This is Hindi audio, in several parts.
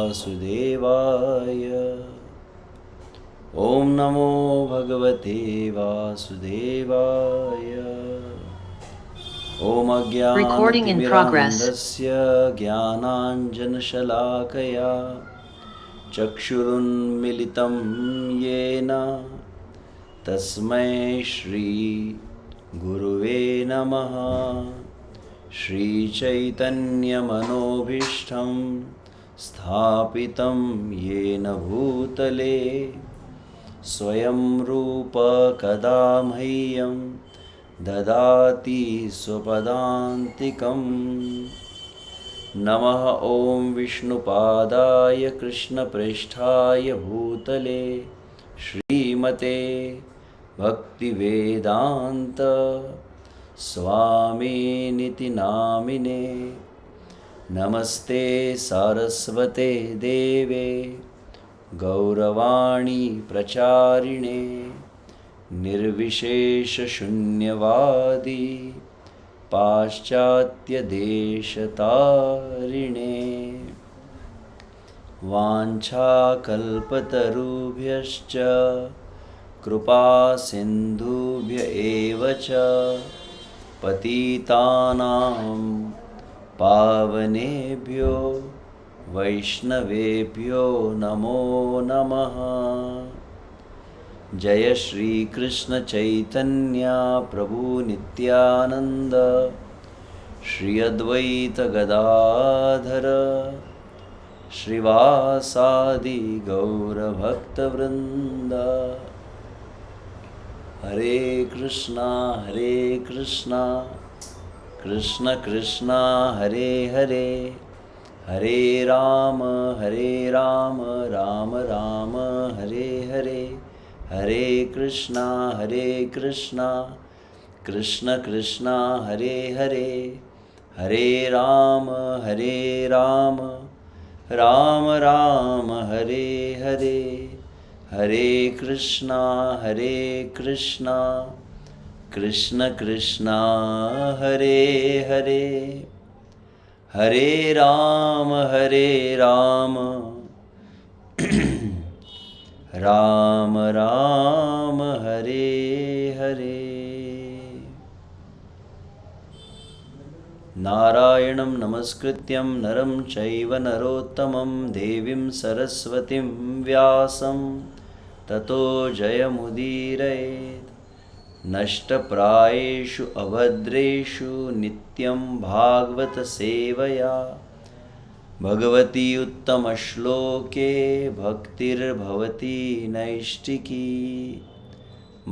वासुदेवाय। ॐ नमो भगवते वासुदेवाय। ॐ अज्ञानतिमिरान्धस्य ज्ञानाञ्जनशलाकया चक्षुरुन्मिलितं येन तस्मै श्रीगुरुवे नमः। श्रीचैतन्यमनोभीष्टं स्थापितं येन भूतले स्वयं रूप कदा मह्यं ददाति स्वपदान्तिकम्। नमः ॐ विष्णुपादाय कृष्णप्रेष्ठाय भूतले श्रीमते भक्तिवेदान्त स्वामिनिति नामिने। नमस्ते सारस्वते देवे गौरवाणी प्रचारिणे निर्विशेषशून्यवादी पाश्चात्यदेशतारिणे। वाञ्छाकल्पतरुभ्यश्च कृपासिन्धुभ्य एव च पतितानां पावनेभ्यो वैष्णवेभ्यो नमो नमः। जय श्री कृष्ण चैतन्य प्रभु नित्यानंद श्री अद्वैत गदाधर श्रीवासादि गौरभक्तवृंद। हरे कृष्णा कृष्ण कृष्णा हरे हरे, हरे राम राम राम हरे हरे, हरे कृष्णा कृष्ण कृष्णा हरे हरे, हरे राम राम राम हरे हरे, हरे कृष्णा कृष्ण कृष्णा हरे हरे, हरे राम राम राम हरे हरे। नारायणं नमस्कृत्यं नरं चैव नरोत्तमं देवीं सरस्वतीं व्यासं ततो जयमुदीरयेत्। नष्टप्रायेषु अभद्रेषु नित्यं भागवत सेवया भगवती उत्तमश्लोके भक्तिर्भवती नैष्टिकी।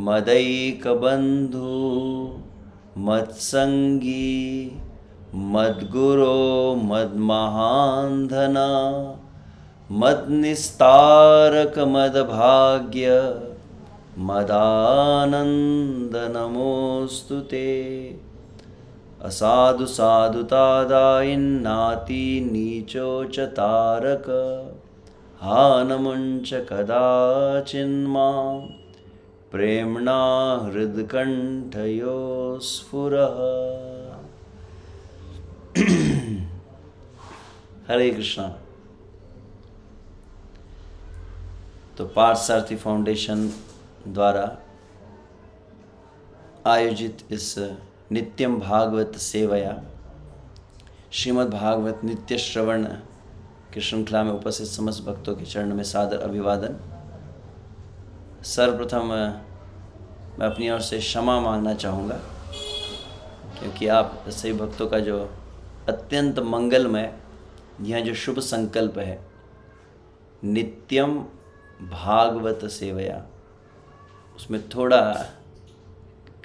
मदैकबन्धु मत्संगी मद्गुरो मद्महान्धना मद्निस्तारक मद्भाग्य मदानंद नमोस्तु ते। असाधु साधुतादायिन्नाति नीचो च तारक हानमुञ्च कदाचिन्मां प्रेम्णा हृद्कण्ठयो स्फुरः। हरे कृष्णा। तो पार्थसारथी फाउंडेशन द्वारा आयोजित इस नित्यम भागवत सेवया श्रीमद् भागवत नित्य श्रवण की श्रृंखला में उपस्थित समस्त भक्तों के चरण में सादर अभिवादन। सर्वप्रथम मैं अपनी ओर से क्षमा मांगना चाहूँगा, क्योंकि आप सभी भक्तों का जो अत्यंत मंगलमय यह जो शुभ संकल्प है नित्यम भागवत सेवया, उसमें थोड़ा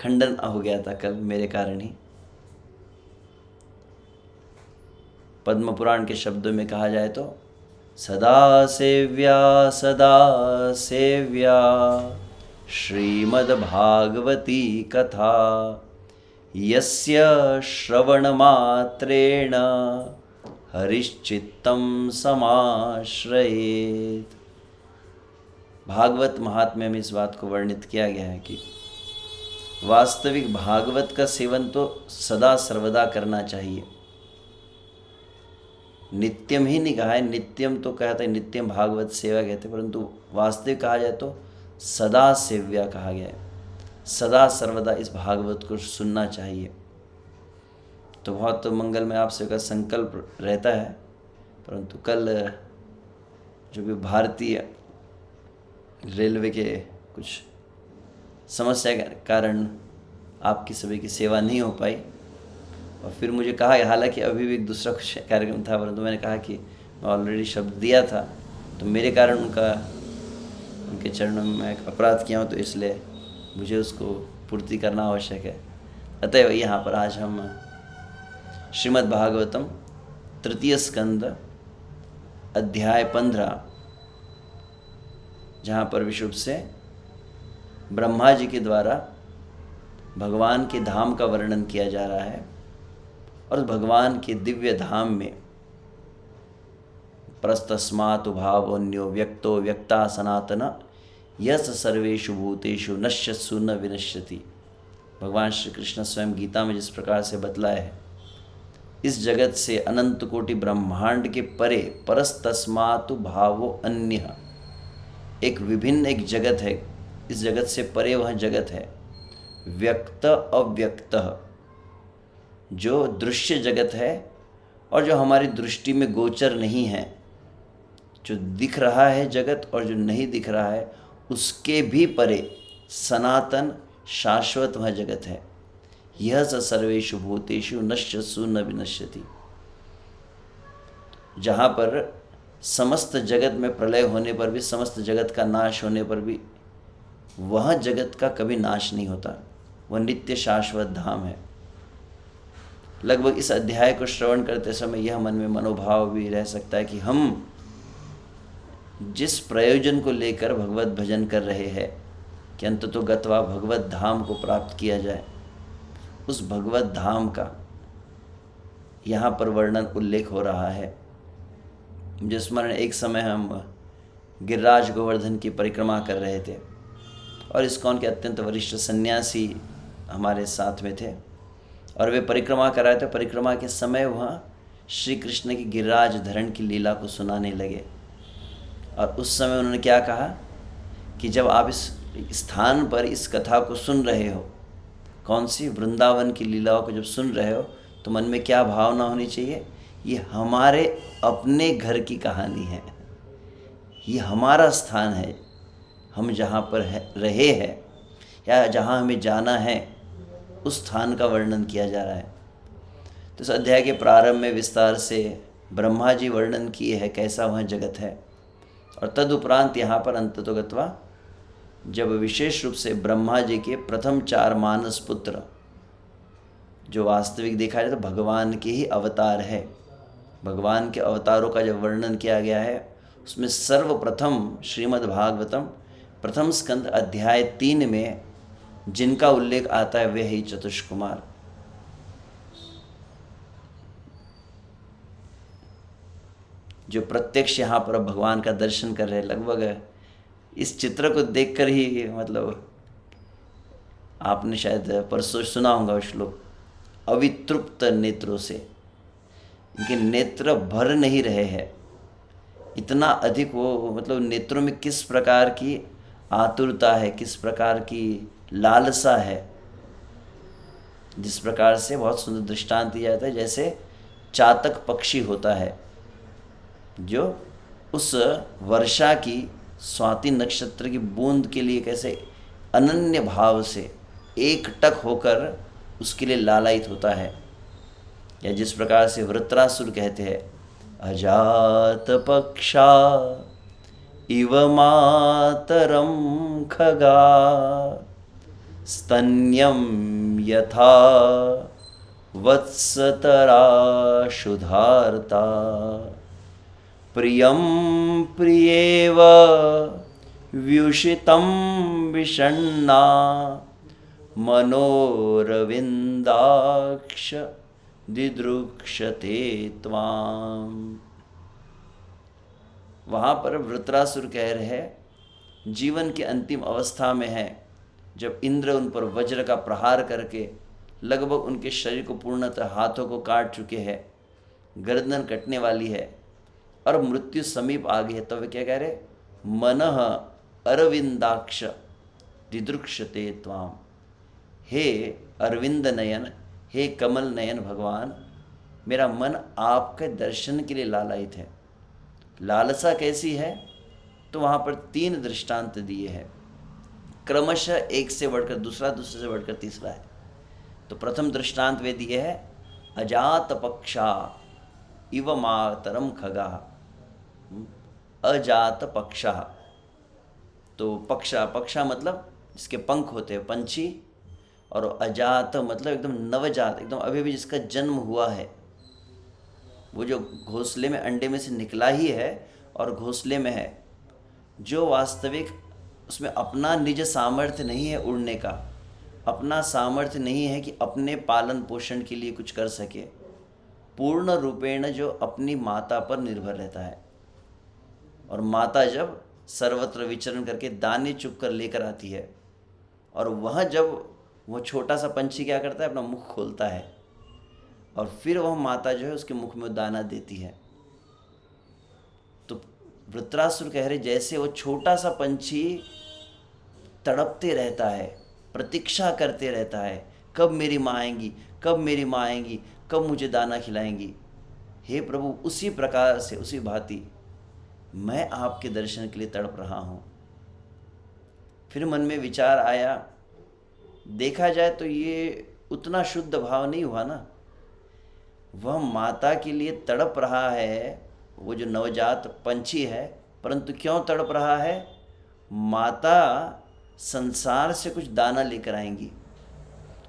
खंडन हो गया था कल मेरे कारण ही। पद्म पुराण के शब्दों में कहा जाए तो सदा सेव्या श्रीमद्भागवती कथा यस्य श्रवणमात्रेण हरिश्चित्तं समाश्रयेत्। भागवत महात्म्य में इस बात को वर्णित किया गया है कि वास्तविक भागवत का सेवन तो सदा सर्वदा करना चाहिए, नित्यम ही नहीं कहा है, नित्यम तो कहते हैं, नित्यम भागवत सेवा कहते हैं, परंतु वास्तविक कहा जाए तो सदा सेव्या कहा गया है। सदा सर्वदा इस भागवत को सुनना चाहिए। तो बहुत मंगल में आपसे का संकल्प रहता है, परंतु कल जो भी भारतीय रेलवे के कुछ समस्या के कारण आपकी सभी की सेवा नहीं हो पाई। और फिर मुझे कहा, हालांकि अभी भी एक दूसरा कुछ कार्यक्रम था, परंतु मैंने कहा कि मैं ऑलरेडी शब्द दिया था, तो मेरे कारण उनके चरणों में मैं एक अपराध किया हूँ, तो इसलिए मुझे उसको पूर्ति करना आवश्यक है। अतएव यहाँ पर आज हम श्रीमद् भागवतम तृतीय स्कंद अध्याय 15, जहाँ पर विशुभ से ब्रह्मा जी के द्वारा भगवान के धाम का वर्णन किया जा रहा है, और भगवान के दिव्य धाम में प्रस्तस्मात् भावोन्यो व्यक्तो व्यक्ता सनातन यस सर्वेषु भूतेषु नश्यत्सु न विनश्यति। भगवान श्री कृष्ण स्वयं गीता में जिस प्रकार से बतलाया है, इस जगत से अनंत कोटि ब्रह्मांड के परे परस्तस्मात् भावो अन्य, एक विभिन्न एक जगत है, इस जगत से परे वह जगत है। व्यक्त अव्यक्त, जो दृश्य जगत है और जो हमारी दृष्टि में गोचर नहीं है, जो दिख रहा है जगत और जो नहीं दिख रहा है, उसके भी परे सनातन शाश्वत वह जगत है। यह स सर्वेषु भूतेषु नश्यत्सु न विनश्यति। जहाँ पर समस्त जगत में प्रलय होने पर भी, समस्त जगत का नाश होने पर भी, वह जगत का कभी नाश नहीं होता, वह नित्य शाश्वत धाम है। लगभग इस अध्याय को श्रवण करते समय यह मन में मनोभाव भी रह सकता है कि हम जिस प्रयोजन को लेकर भगवत भजन कर रहे हैं कि अंततो गत्वा भगवत धाम को प्राप्त किया जाए, उस भगवत धाम का यहाँ पर वर्णन उल्लेख हो रहा है। जिस स्मरण एक समय हम गिरिराज गोवर्धन की परिक्रमा कर रहे थे, और इस्कॉन के अत्यंत वरिष्ठ सन्यासी हमारे साथ में थे, और वे परिक्रमा कर रहे थे। परिक्रमा के समय वहाँ श्री कृष्ण की गिरिराज धरण की लीला को सुनाने लगे, और उस समय उन्होंने क्या कहा कि जब आप इस स्थान पर इस कथा को सुन रहे हो, कौन सी वृंदावन की लीलाओं को जब सुन रहे हो, तो मन में क्या भावना होनी चाहिए, ये हमारे अपने घर की कहानी है, ये हमारा स्थान है, हम जहाँ पर रहे हैं या जहाँ हमें जाना है, उस स्थान का वर्णन किया जा रहा है। तो इस अध्याय के प्रारंभ में विस्तार से ब्रह्मा जी वर्णन किए हैं कैसा वह जगत है, और तदुपरांत यहाँ पर अंततोगत्वा जब विशेष रूप से ब्रह्मा जी के प्रथम 4 मानस पुत्र, जो वास्तविक देखा जाए तो भगवान के ही अवतार है, भगवान के अवतारों का जब वर्णन किया गया है, उसमें सर्वप्रथम श्रीमद् भागवतम प्रथम स्कंद अध्याय 3 में जिनका उल्लेख आता है वे ही चतुष्कुमार। जो प्रत्यक्ष यहाँ पर भगवान का दर्शन कर रहे हैं। लगभग इस चित्र को देखकर ही, मतलब आपने शायद परसों सुना होगा श्लोक, अवितृप्त नेत्रों से, इनके नेत्र भर नहीं रहे हैं, इतना अधिक वो, मतलब नेत्रों में किस प्रकार की आतुरता है, किस प्रकार की लालसा है। जिस प्रकार से बहुत सुंदर दृष्टांत दिया जाता है, जैसे चातक पक्षी होता है जो उस वर्षा की स्वाति नक्षत्र की बूंद के लिए कैसे अनन्य भाव से एकटक होकर उसके लिए लालायित होता है, या जिस प्रकार से वृत्रासुर कहते हैं, अजात पक्षा इव मातरम खगा स्तन्यम यथा वत्सतरा शुधार्ता प्रियं प्रियेव व्युषितं विषण्णा मनोरविंदाक्ष दिदृक्षते त्वाम। वहाँ पर वृत्रासुर कह रहे हैं, जीवन की अंतिम अवस्था में है, जब इंद्र उन पर वज्र का प्रहार करके लगभग उनके शरीर को पूर्णतः हाथों को काट चुके हैं, गर्दन कटने वाली है और मृत्यु समीप आ गई है, तो वे क्या कह रहे, मनः अरविंदाक्ष दिदृक्षते त्वाम। हे अरविंद नयन, हे कमल नयन भगवान, मेरा मन आपके दर्शन के लिए लालायित है। लालसा कैसी है, तो वहाँ पर 3 दृष्टांत दिए हैं, क्रमशः एक से बढ़कर दूसरा, दूसरे से बढ़कर तीसरा है। तो प्रथम दृष्टांत वे दिए है, अजात पक्षा इव मातरम खगा। अजात पक्षा, तो पक्षा मतलब जिसके पंख होते हैं, पंछी, और अजात मतलब एकदम नवजात, एकदम अभी भी जिसका जन्म हुआ है, वो जो घोंसले में अंडे में से निकला ही है और घोंसले में है, जो वास्तविक उसमें अपना निज सामर्थ्य नहीं है उड़ने का, अपना सामर्थ्य नहीं है कि अपने पालन पोषण के लिए कुछ कर सके, पूर्ण रूपेण जो अपनी माता पर निर्भर रहता है। और माता जब सर्वत्र विचरण करके दाने चुग कर लेकर आती है, और वह जब वह छोटा सा पंछी क्या करता है, अपना मुख खोलता है और फिर वह माता जो है उसके मुख में दाना देती है। तो वृत्रासुर कह रहे, जैसे वो छोटा सा पंछी तड़पते रहता है, प्रतीक्षा करते रहता है, कब मेरी माँ आएंगी, कब मेरी माँ आएंगी, कब मुझे दाना खिलाएंगी, हे प्रभु, उसी प्रकार से, उसी भांति मैं आपके दर्शन के लिए तड़प रहा हूँ। फिर मन में विचार आया, देखा जाए तो ये उतना शुद्ध भाव नहीं हुआ ना। वह माता के लिए तड़प रहा है, वो जो नवजात पंछी है, परंतु क्यों तड़प रहा है, माता संसार से कुछ दाना लेकर आएंगी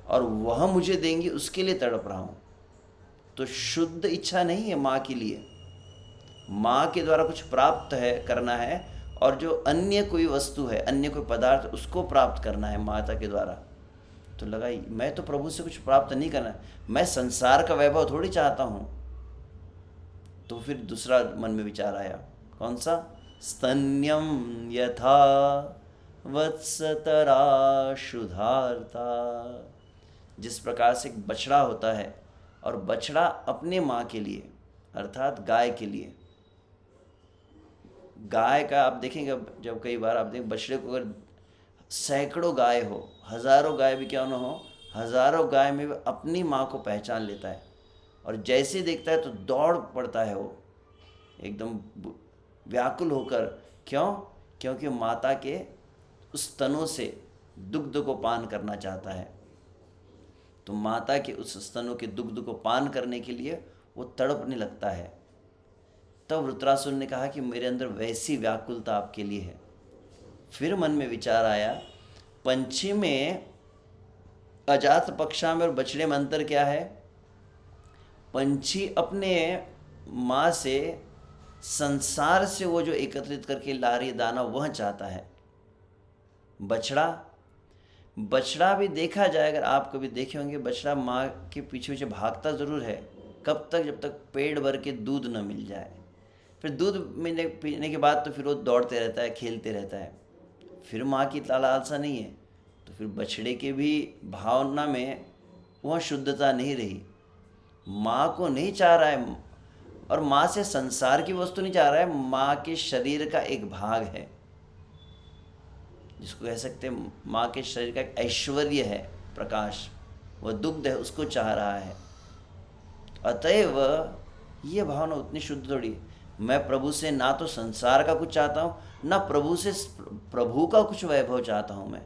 और वह मुझे देंगी, उसके लिए तड़प रहा हूँ। तो शुद्ध इच्छा नहीं है माँ के लिए, माँ के द्वारा कुछ प्राप्त है, करना है, और जो अन्य कोई वस्तु है, अन्य कोई पदार्थ, उसको प्राप्त करना है माता के द्वारा। तो लगा मैं तो प्रभु से कुछ प्राप्त नहीं करना है, मैं संसार का वैभव थोड़ी चाहता हूँ। तो फिर दूसरा मन में विचार आया, कौन सा, स्तन्यम यथा वत्सतरा शुद्धार्था। जिस प्रकार से एक बछड़ा होता है, और बछड़ा अपने माँ के लिए अर्थात गाय के लिए, गाय का आप देखेंगे जब कई बार आप देखें बछड़े को, अगर सैकड़ों गाय हो, हज़ारों गाय भी क्यों न हो, हज़ारों गाय में भी अपनी माँ को पहचान लेता है, और जैसे देखता है तो दौड़ पड़ता है वो एकदम व्याकुल होकर। क्यों, क्योंकि माता के उस स्तनों से दुग्ध को पान करना चाहता है। तो माता के उस स्तनों के दुग्ध को पान करने के लिए वो तड़पने लगता है। तब वृत्रासुर ने कहा कि मेरे अंदर वैसी व्याकुलता आपके लिए है। फिर मन में विचार आया, पंछी में, अजात पक्षा में और बछड़े में अंतर क्या है। पंछी अपने माँ से संसार से वो जो एकत्रित करके ला रही दाना वह चाहता है। बछड़ा भी देखा जाए, अगर आप कभी देखे होंगे, बछड़ा माँ के पीछे पीछे भागता ज़रूर है, कब तक, जब तक पेट भर के दूध न मिल जाए। फिर दूध पीने के बाद तो फिर वो दौड़ते रहता है, खेलते रहता है, फिर माँ की लालसा नहीं है। तो फिर बछड़े के भी भावना में वह शुद्धता नहीं रही, माँ को नहीं चाह रहा है, और माँ से संसार की वस्तु नहीं चाह रहा है, माँ के शरीर का एक भाग है, जिसको कह सकते हैं माँ के शरीर का एक ऐश्वर्य है, प्रकाश, वह दुग्ध है, उसको चाह रहा है। अतएव ये भावना उतनी शुद्ध थोड़ी। मैं प्रभु से ना तो संसार का कुछ चाहता हूँ, ना प्रभु का कुछ वैभव चाहता हूँ मैं।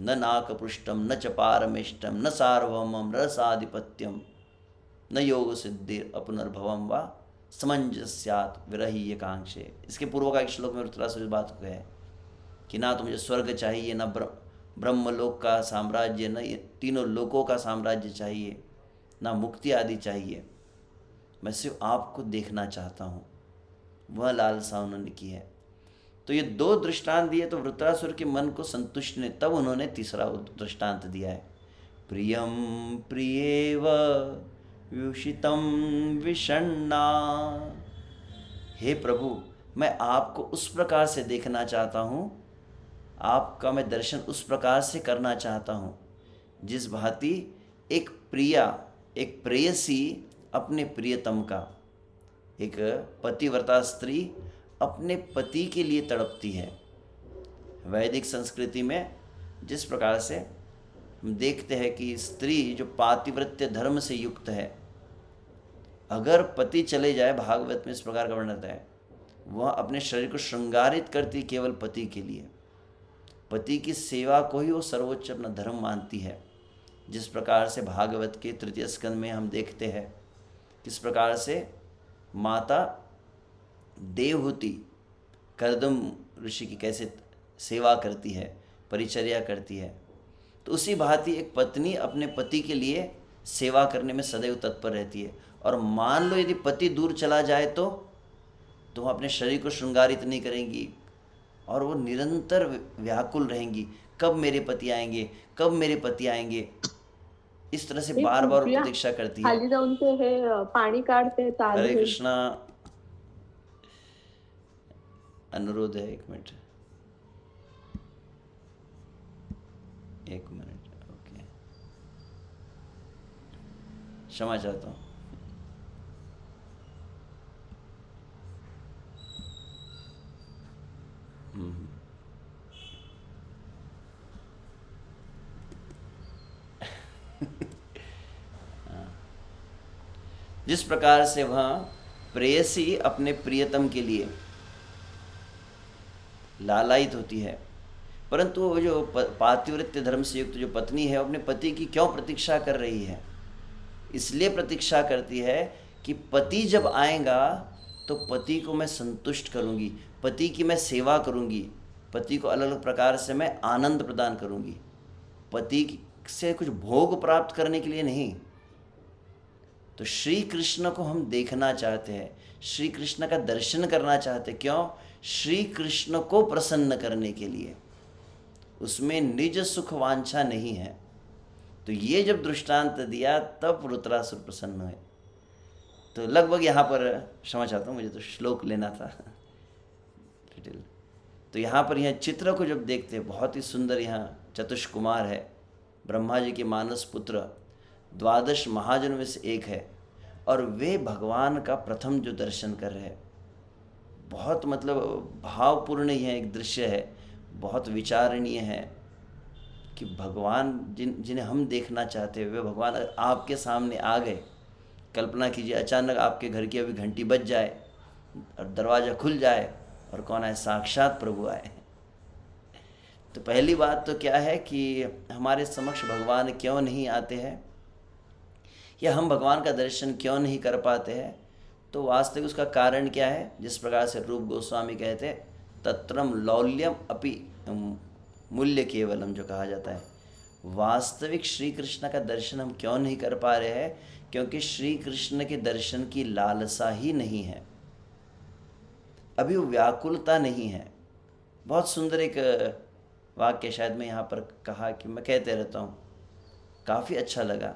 न नाकपृष्टम न च पारमेष्टम न सार्वभौमम रसाधिपत्यम न योग सिद्धि अपनर्भवम व समंजस्यात् विरहीय कांक्षे। इसके पूर्व का एक श्लोक में वृत्रासुर इस बात को है कि ना तो मुझे स्वर्ग चाहिए, ना ब्रह्मलोक का साम्राज्य, न ये तीनों लोकों का साम्राज्य चाहिए, ना मुक्ति आदि चाहिए, मैं सिर्फ आपको देखना चाहता हूँ। वह लालसा उन्होंने की है। तो ये 2 दृष्टांत दिए तो वृत्रासुर के मन को संतुष्ट ने, तब उन्होंने तीसरा दृष्टांत दिया है, प्रियम प्रियेव व्युषितम विषण्णा। हे प्रभु, मैं आपको उस प्रकार से देखना चाहता हूँ, आपका मैं दर्शन उस प्रकार से करना चाहता हूँ जिस भांति एक प्रिया, एक प्रेयसी अपने प्रियतम का, एक पतिव्रता स्त्री अपने पति के लिए तड़पती है। वैदिक संस्कृति में जिस प्रकार से हम देखते हैं कि स्त्री जो पातिव्रत्य धर्म से युक्त है, अगर पति चले जाए, भागवत में इस प्रकार का वर्णन है, वह अपने शरीर को श्रृंगारित करती केवल पति के लिए। पति की सेवा को ही वो सर्वोच्च अपना धर्म मानती है। जिस प्रकार से भागवत के तृतीय स्कंद में हम देखते हैं किस प्रकार से माता देवहूति कर्दम ऋषि की कैसे सेवा करती है, परिचर्या करती है, तो उसी भांति एक पत्नी अपने पति के लिए सेवा करने में सदैव तत्पर रहती है। और मान लो यदि पति दूर चला जाए तो वह अपने शरीर को श्रृंगारित नहीं करेंगी और वो निरंतर व्याकुल रहेंगी, कब मेरे पति आएंगे, कब मेरे पति आएंगे, इस तरह से बार बार प्रतीक्षा करती है। खाली जाऊन ते हे पाणी काढते ताल हरे हे. कृष्णा, अनुरोध है, एक मिनट, ओके, क्षमा चाहता हूँ। जिस प्रकार से वह प्रेयसी अपने प्रियतम के लिए लालायित होती है, परंतु वो जो पातिव्रत्य धर्म से युक्त जो पत्नी है, अपने पति की क्यों प्रतीक्षा कर रही है? इसलिए प्रतीक्षा करती है कि पति जब आएगा तो पति को मैं संतुष्ट करूंगी, पति की मैं सेवा करूंगी, पति को अलग अलग प्रकार से मैं आनंद प्रदान करूंगी, पति से कुछ भोग प्राप्त करने के लिए नहीं। तो श्री कृष्ण को हम देखना चाहते हैं, श्री कृष्ण का दर्शन करना चाहते हैं। क्यों? श्री कृष्ण को प्रसन्न करने के लिए। उसमें निज सुख वांछा नहीं है। तो ये जब दृष्टांत दिया तब वृत्रासुर प्रसन्न हुए। तो लगभग यहाँ पर, क्षमा चाहता हूँ, मुझे तो श्लोक लेना था डिटेल। तो यहाँ पर यह चित्र को जब देखते हैं, बहुत ही सुंदर यहाँ चतुष्कुमार है, ब्रह्मा जी के मानस पुत्र, 12 महाजनों में से एक है, और वे भगवान का प्रथम जो दर्शन कर रहे हैं, बहुत मतलब भावपूर्ण यह एक दृश्य है, बहुत विचारणीय है कि भगवान जिन्हें हम देखना चाहते हैं, वे भगवान अगर आपके सामने आ गए। कल्पना कीजिए, अचानक आपके घर की अभी घंटी बज जाए और दरवाज़ा खुल जाए और कौन आए? साक्षात प्रभु आए। तो पहली बात तो क्या है कि हमारे समक्ष भगवान क्यों नहीं आते हैं, या हम भगवान का दर्शन क्यों नहीं कर पाते हैं? तो वास्तविक उसका कारण क्या है? जिस प्रकार से रूप गोस्वामी कहते हैं, तत्रम लौल्यम अपि मूल्य केवलम, जो कहा जाता है, वास्तविक श्री कृष्ण का दर्शन हम क्यों नहीं कर पा रहे हैं? क्योंकि श्री कृष्ण के दर्शन की लालसा ही नहीं है, अभी वो व्याकुलता नहीं है। बहुत सुंदर एक वाक्य शायद मैं यहाँ पर कहा कि मैं कहते रहता हूँ, काफ़ी अच्छा लगा।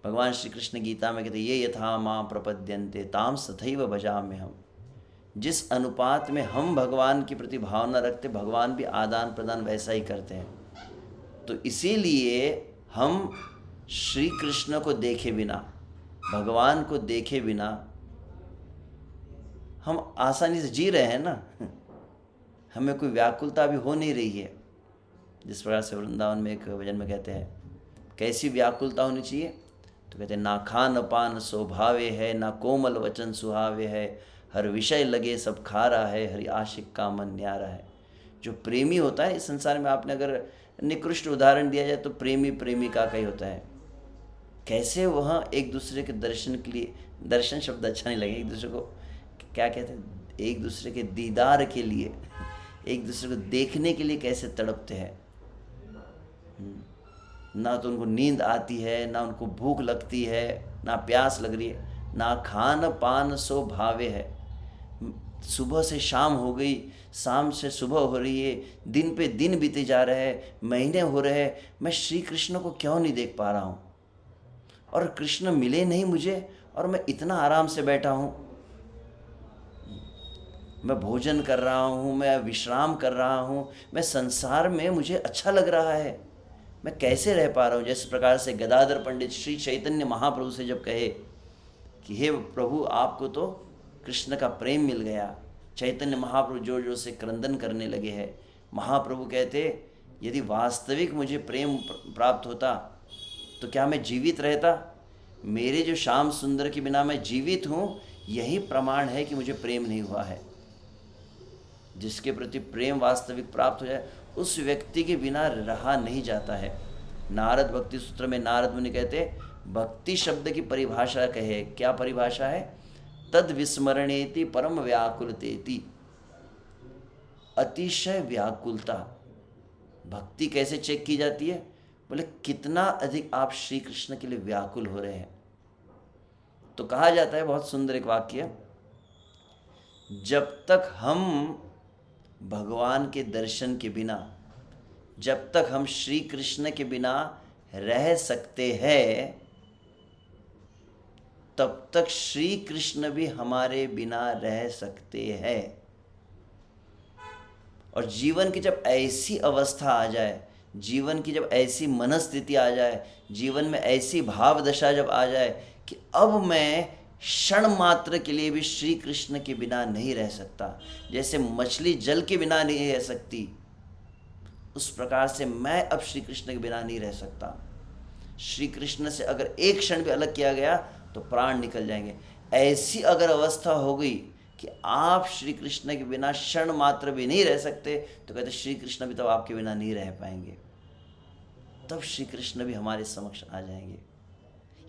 भगवान श्री कृष्ण गीता में कहते, ये यथा मां प्रपद्यन्ते ताम तथैव भजाम्य हम। जिस अनुपात में हम भगवान की प्रति भावना रखते, भगवान भी आदान प्रदान वैसा ही करते हैं। तो इसीलिए हम श्री कृष्ण को देखे बिना, भगवान को देखे बिना हम आसानी से जी रहे हैं ना, हमें कोई व्याकुलता भी हो नहीं रही है। जिस प्रकार से वृंदावन में एक भजन में कहते हैं, कैसी व्याकुलता होनी चाहिए? तो कहते हैं, ना खान पान स्वभावे है, ना कोमल वचन सुहावे है, हर विषय लगे सब खारा है, हरि आशिक का मन न्यारा है। जो प्रेमी होता है इस संसार में, आपने अगर निकृष्ट उदाहरण दिया जाए तो प्रेमी प्रेमिका का ही होता है। कैसे वह एक दूसरे के दर्शन के लिए, दर्शन शब्द अच्छा नहीं लगे, एक दूसरे को क्या कहते हैं, एक दूसरे के दीदार के लिए, एक दूसरे को देखने के लिए कैसे तड़पते हैं। ना तो उनको नींद आती है, ना उनको भूख लगती है, ना प्यास लग रही है, ना खान पान सो भावे है। सुबह से शाम हो गई, शाम से सुबह हो रही है, दिन पे दिन बीते जा रहे हैं, महीने हो रहे हैं, मैं श्री कृष्ण को क्यों नहीं देख पा रहा हूँ? और कृष्ण मिले नहीं मुझे, और मैं इतना आराम से बैठा हूँ, मैं भोजन कर रहा हूँ, मैं विश्राम कर रहा हूँ, मैं संसार में मुझे अच्छा लग रहा है, मैं कैसे रह पा रहा हूँ? जिस प्रकार से गदाधर पंडित श्री चैतन्य महाप्रभु से जब कहे कि हे प्रभु, आपको तो कृष्ण का प्रेम मिल गया। चैतन्य महाप्रभु जोर जोर से क्रंदन करने लगे हैं। महाप्रभु कहते, यदि वास्तविक मुझे प्रेम प्राप्त होता तो क्या मैं जीवित रहता? मेरे जो श्याम सुंदर के बिना मैं जीवित हूँ, यही प्रमाण है कि मुझे प्रेम नहीं हुआ है। जिसके प्रति प्रेम वास्तविक प्राप्त हो जाए, उस व्यक्ति के बिना रहा नहीं जाता है। नारद भक्ति सूत्र में नारद मुनि कहते, भक्ति शब्द की परिभाषा कहे, क्या परिभाषा है? तद विस्मरणेति परम व्याकुलतेति। अतिशय व्याकुलता। भक्ति कैसे चेक की जाती है? बोले कितना अधिक आप श्री कृष्ण के लिए व्याकुल हो रहे हैं। तो कहा जाता है, बहुत सुंदर एक वाक्य, जब तक हम भगवान के दर्शन के बिना, जब तक हम श्री कृष्ण के बिना रह सकते हैं, तब तक श्री कृष्ण भी हमारे बिना रह सकते हैं। और जीवन की जब ऐसी अवस्था आ जाए, जीवन की जब ऐसी मनस्थिति आ जाए, जीवन में ऐसी भाव दशा जब आ जाए कि अब मैं क्षण मात्र के लिए भी श्री कृष्ण के बिना नहीं रह सकता, जैसे मछली जल के बिना नहीं रह सकती, उस प्रकार से मैं अब श्री कृष्ण के बिना नहीं रह सकता। श्री कृष्ण से अगर एक क्षण भी अलग किया गया तो प्राण निकल जाएंगे। ऐसी अगर अवस्था हो गई कि आप श्री कृष्ण के बिना क्षण मात्र भी नहीं रह सकते, तो कहते श्री कृष्ण भी तब आपके बिना नहीं रह पाएंगे। तब श्री कृष्ण भी हमारे समक्ष आ जाएंगे,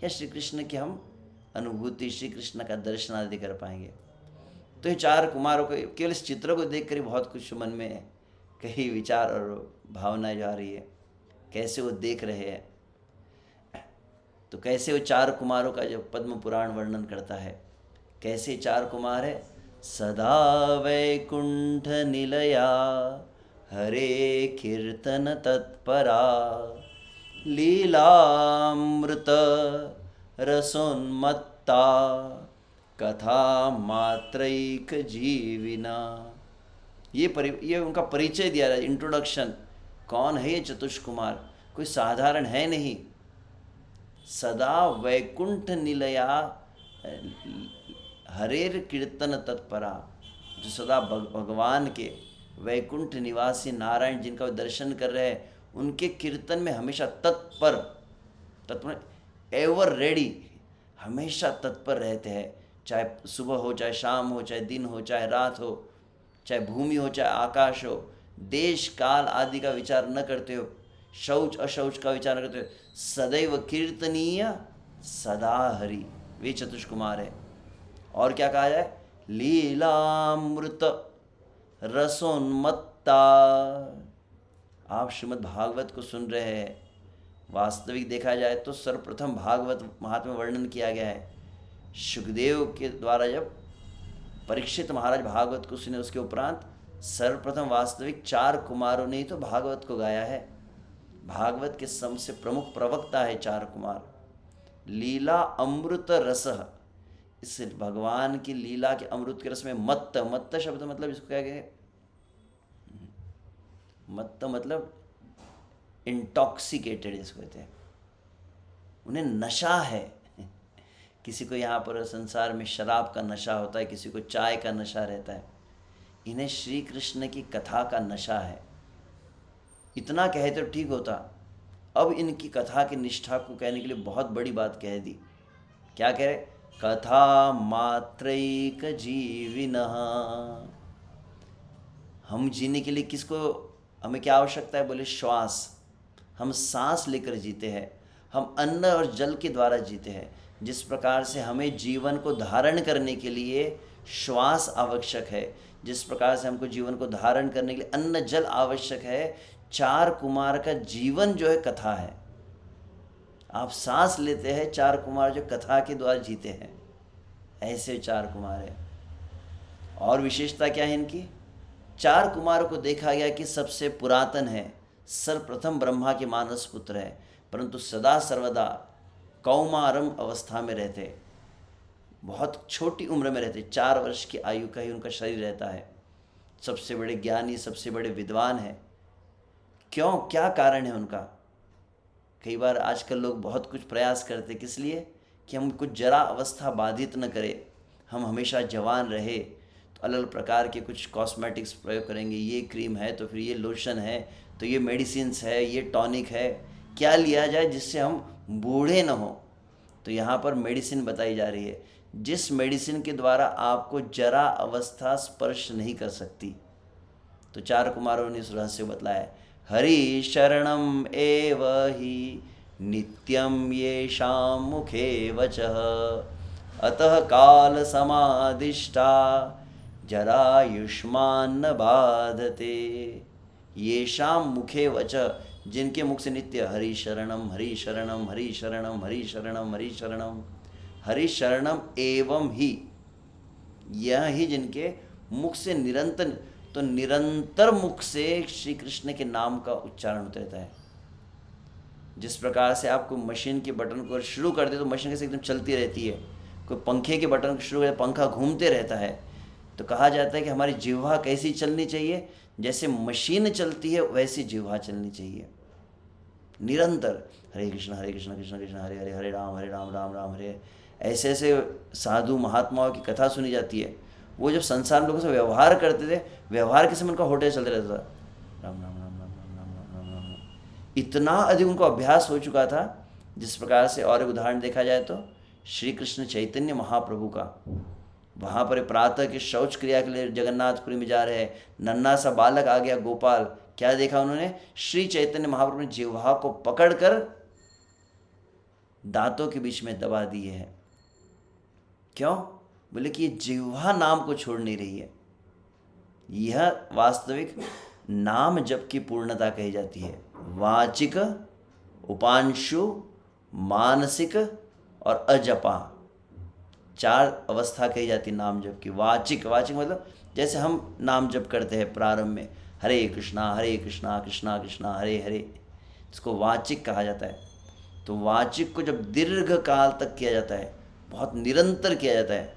या श्री कृष्ण की हम अनुभूति, श्री कृष्ण का दर्शन आदि कर पाएंगे। तो ये चार कुमारों को केवल इस चित्र को देख कर बहुत कुछ मन में कई विचार और भावनाएं जा रही है, कैसे वो देख रहे हैं। तो कैसे वो चार कुमारों का जो पद्म पुराण वर्णन करता है, कैसे चार कुमार है? सदा वैकुंठ निलया हरे कीर्तन तत्परा लीलामृत रसोन्मत्ता कथा मात्रैक जीविना। ये उनका परिचय दिया है, इंट्रोडक्शन। कौन है ये चतुष कुमार? कोई साधारण है नहीं। सदा वैकुंठ निलया हरेर कीर्तन तत्परा, जो सदा भगवान के वैकुंठ निवासी नारायण जिनका दर्शन कर रहे हैं, उनके कीर्तन में हमेशा तत्पर एवर रेडी, हमेशा तत्पर रहते हैं। चाहे सुबह हो, चाहे शाम हो, चाहे दिन हो, चाहे रात हो, चाहे भूमि हो, चाहे आकाश हो, देश काल आदि का विचार न करते हो, शौच अशौच का विचार न करते हो, सदैव कीर्तनीय सदा हरि। वे चतुष्कुमार है। और क्या कहा जाए? लीलामृत रसोन्मत्ता। आप श्रीमद् भागवत को सुन रहे हैं। वास्तविक देखा जाए तो सर्वप्रथम भागवत महात्म्य वर्णन किया गया है सुखदेव के द्वारा। जब परीक्षित महाराज भागवत को सुने, उसके उपरांत सर्वप्रथम वास्तविक चार कुमारों ने ही तो भागवत को गाया है। भागवत के सबसे प्रमुख प्रवक्ता है चार कुमार। लीला अमृत रस, इस भगवान की लीला के अमृत के रस में मत्त शब्द मतलब इसको क्या कहें? मत्त मतलब इंटॉक्सिकेटेड इसको कहते हैं। उन्हें नशा है। किसी को यहाँ पर संसार में शराब का नशा होता है, किसी को चाय का नशा रहता है। इन्हें श्री कृष्ण की कथा का नशा है। इतना कहे तो ठीक होता, अब इनकी कथा की निष्ठा को कहने के लिए बहुत बड़ी बात कह दी। क्या कह रहे? कथा मात्रैक जीविनः। हम जीने के लिए किसको, हमें क्या आवश्यकता है? बोले श्वास। हम सांस लेकर जीते हैं, हम अन्न और जल के द्वारा जीते हैं। जिस प्रकार से हमें जीवन को धारण करने के लिए श्वास आवश्यक है, जिस प्रकार से हमको जीवन को धारण करने के लिए अन्न जल आवश्यक है, चार कुमार का जीवन जो है कथा है। आप सांस लेते हैं, चार कुमार जो कथा के द्वारा जीते हैं, ऐसे चार कुमार है। और विशेषता क्या है इनकी? चार कुमारों को देखा गया कि सबसे पुरातन है, सर्वप्रथम ब्रह्मा के मानस पुत्र है, परंतु सदा सर्वदा कौमारम अवस्था में रहते, बहुत छोटी उम्र में रहते। 4 वर्ष की आयु का ही उनका शरीर रहता है। सबसे बड़े ज्ञानी, सबसे बड़े विद्वान है। क्यों, क्या कारण है उनका? कई बार आजकल लोग बहुत कुछ प्रयास करते, किस लिए? कि हमको जरा अवस्था बाधित न करे, हम हमेशा जवान रहे, तो अलग अलग प्रकार के कुछ कॉस्मेटिक्स प्रयोग करेंगे। ये क्रीम है तो फिर ये लोशन है, तो ये मेडिसिन्स है, ये टॉनिक है, क्या लिया जाए जिससे हम बूढ़े न हों। तो यहाँ पर मेडिसिन बताई जा रही है, जिस मेडिसिन के द्वारा आपको जरा अवस्था स्पर्श नहीं कर सकती। तो चार कुमारों ने इस रहस्य बतलाया, हरि शरणम एव ही नित्यम येषां मुखे वचः अतः काल समादिष्टा जरायुष्मान न बाधते। येषां मुखे वचः, जिनके मुख से नित्य हरि शरणम हरि शरणम हरि शरणम हरि शरणम हरि शरणम हरि शरणम एवं ही, यह ही जिनके मुख से निरंतर, तो निरंतर मुख से श्री कृष्ण के नाम का उच्चारण होता रहता है। जिस प्रकार से आप कोई मशीन के बटन को शुरू कर दे तो मशीन कैसे एकदम चलती रहती है, कोई पंखे के बटन को शुरू कर पंखा घूमते रहता है। तो कहा जाता है कि हमारी जिह्वा कैसी चलनी चाहिए, जैसे मशीन चलती है वैसी जिह्वा चलनी चाहिए निरंतर। हरे कृष्ण कृष्ण कृष्ण हरे हरे, हरे राम राम राम हरे। ऐसे ऐसे साधु महात्माओं की कथा सुनी जाती है। वो जब संसार में लोगों से व्यवहार करते थे, व्यवहार के समय उनका होठे चलते रहता था, राम राम राम राम राम राम राम राम राम। इतना अधिक उनको अभ्यास हो चुका था। जिस प्रकार से और एक उदाहरण देखा जाए तो श्री कृष्ण चैतन्य महाप्रभु का, वहाँ पर प्रातः के शौच क्रिया के लिए जगन्नाथपुरी में जा रहे हैं, नन्हा सा बालक आ गया गोपाल, क्या देखा उन्होंने, श्री चैतन्य महाप्रभु ने जिह्वा को पकड़कर दांतों के बीच में दबा दिए हैं। क्यों? बोले कि ये जिह्वा नाम को छोड़ नहीं रही है। यह वास्तविक नाम जप की पूर्णता कही जाती है। वाचिक, उपांशु, मानसिक और अजपा, चार अवस्था कही जाती नाम जप की। वाचिक, वाचिक मतलब जैसे हम नाम जप करते हैं प्रारंभ में, हरे कृष्णा कृष्णा कृष्णा हरे हरे, इसको वाचिक कहा जाता है। तो वाचिक को जब दीर्घ काल तक किया जाता है, बहुत निरंतर किया जाता है,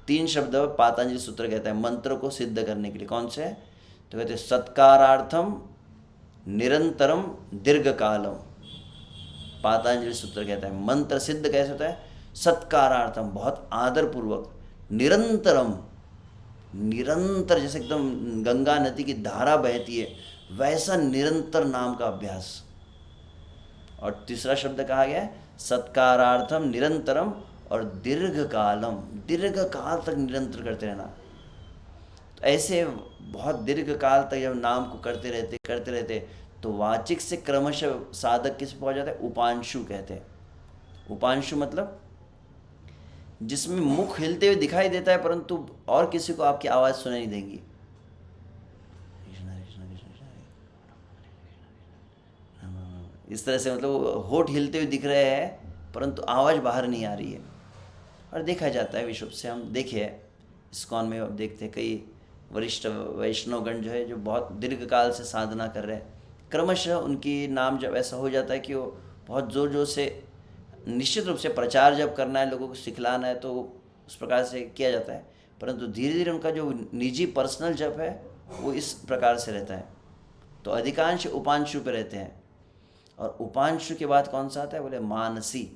3 शब्द पातंजलि सूत्र कहता है मंत्र को सिद्ध करने के लिए। कौन से? तो कहते हैं सत्कारार्थम निरंतरम दीर्घ कालम। पातंजलि सूत्र कहता है मंत्र सिद्ध कैसे होता है, सत्कारार्थम बहुत आदरपूर्वक, निरंतरम निरंतर, जैसे एकदम गंगा नदी की धारा बहती है वैसा निरंतर नाम का अभ्यास। और तीसरा शब्द कहा गया है सत्कारार्थम निरंतरम और दीर्घ कालम, दीर्घ काल तक निरंतर करते रहना। तो ऐसे बहुत दीर्घ काल तक जब नाम को करते रहते तो वाचिक से क्रमशः साधक किस पहुंच जाता है, उपांशु कहते हैं। उपांशु मतलब जिसमें मुख हिलते हुए दिखाई देता है परंतु और किसी को आपकी आवाज़ सुनाई नहीं देंगी। इस तरह से मतलब होठ हिलते हुए दिख रहे हैं परंतु आवाज़ बाहर नहीं आ रही है। और देखा जाता है विश्व से, हम देखे इस्कॉन में अब देखते हैं कई वरिष्ठ वैष्णवगण जो है जो बहुत दीर्घ काल से साधना कर रहे हैं, क्रमशः उनकी नाम जब ऐसा हो जाता है कि वो बहुत ज़ोर ज़ोर से, निश्चित रूप से प्रचार जब करना है, लोगों को सिखलाना है तो उस प्रकार से किया जाता है, परंतु धीरे धीरे उनका जो निजी पर्सनल जप है वो इस प्रकार से रहता है। तो अधिकांश उपांशु पे रहते हैं। और उपांशु के बाद कौन सा आता है, बोले मानसी।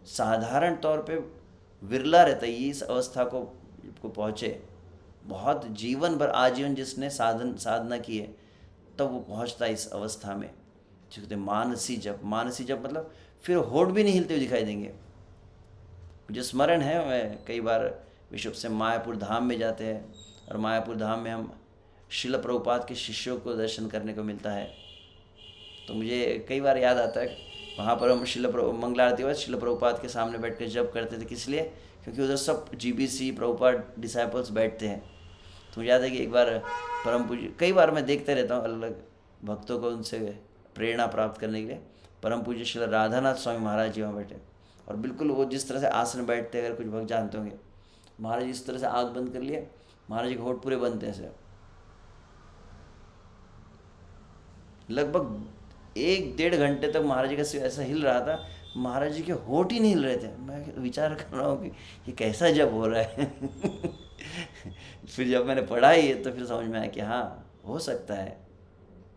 साधारण तौर पे विरला रहता है ये इस अवस्था को पहुँचे, बहुत जीवन भर आजीवन जिसने साधना की है तब वो पहुँचता है इस अवस्था में, जो कहते हैं मानसी जप। मानसी जप मतलब फिर होठ भी नहीं हिलते हुए दिखाई देंगे। मुझे स्मरण है, मैं कई बार विश्व से मायापुर धाम में जाते हैं और मायापुर धाम में हम शिल प्रभुपाद के शिष्यों को दर्शन करने को मिलता है। तो मुझे कई बार याद आता है वहाँ पर हम मंगला आरती वक्त शिल प्रभुपाद के सामने बैठ कर जप करते थे। किस लिए? क्योंकि उधर सब GBC प्रभुपाद डिसाइपल्स बैठते हैं। तो मुझे याद है कि एक बार परम पूज्य, कई बार मैं देखते रहता हूँ अलग अलग भक्तों को उनसे प्रेरणा प्राप्त करने के लिए, परम पूज्य श्री राधानाथ स्वामी महाराज जी वहाँ बैठे और बिल्कुल वो जिस तरह से आसन बैठते हैं, अगर कुछ भक्त जानते होंगे, महाराज इस तरह से आँख बंद कर लिए, महाराज के होठ पूरे बंद थे ऐसे, लगभग 1-1.5 घंटे तक महाराज जी का सिर ऐसा हिल रहा था, महाराज जी के होठ ही नहीं हिल रहे थे। मैं विचार कर रहा हूँ कि ये कैसा जब हो रहा है फिर जब मैंने पढ़ा ही तो फिर समझ में आया कि हाँ, हो सकता है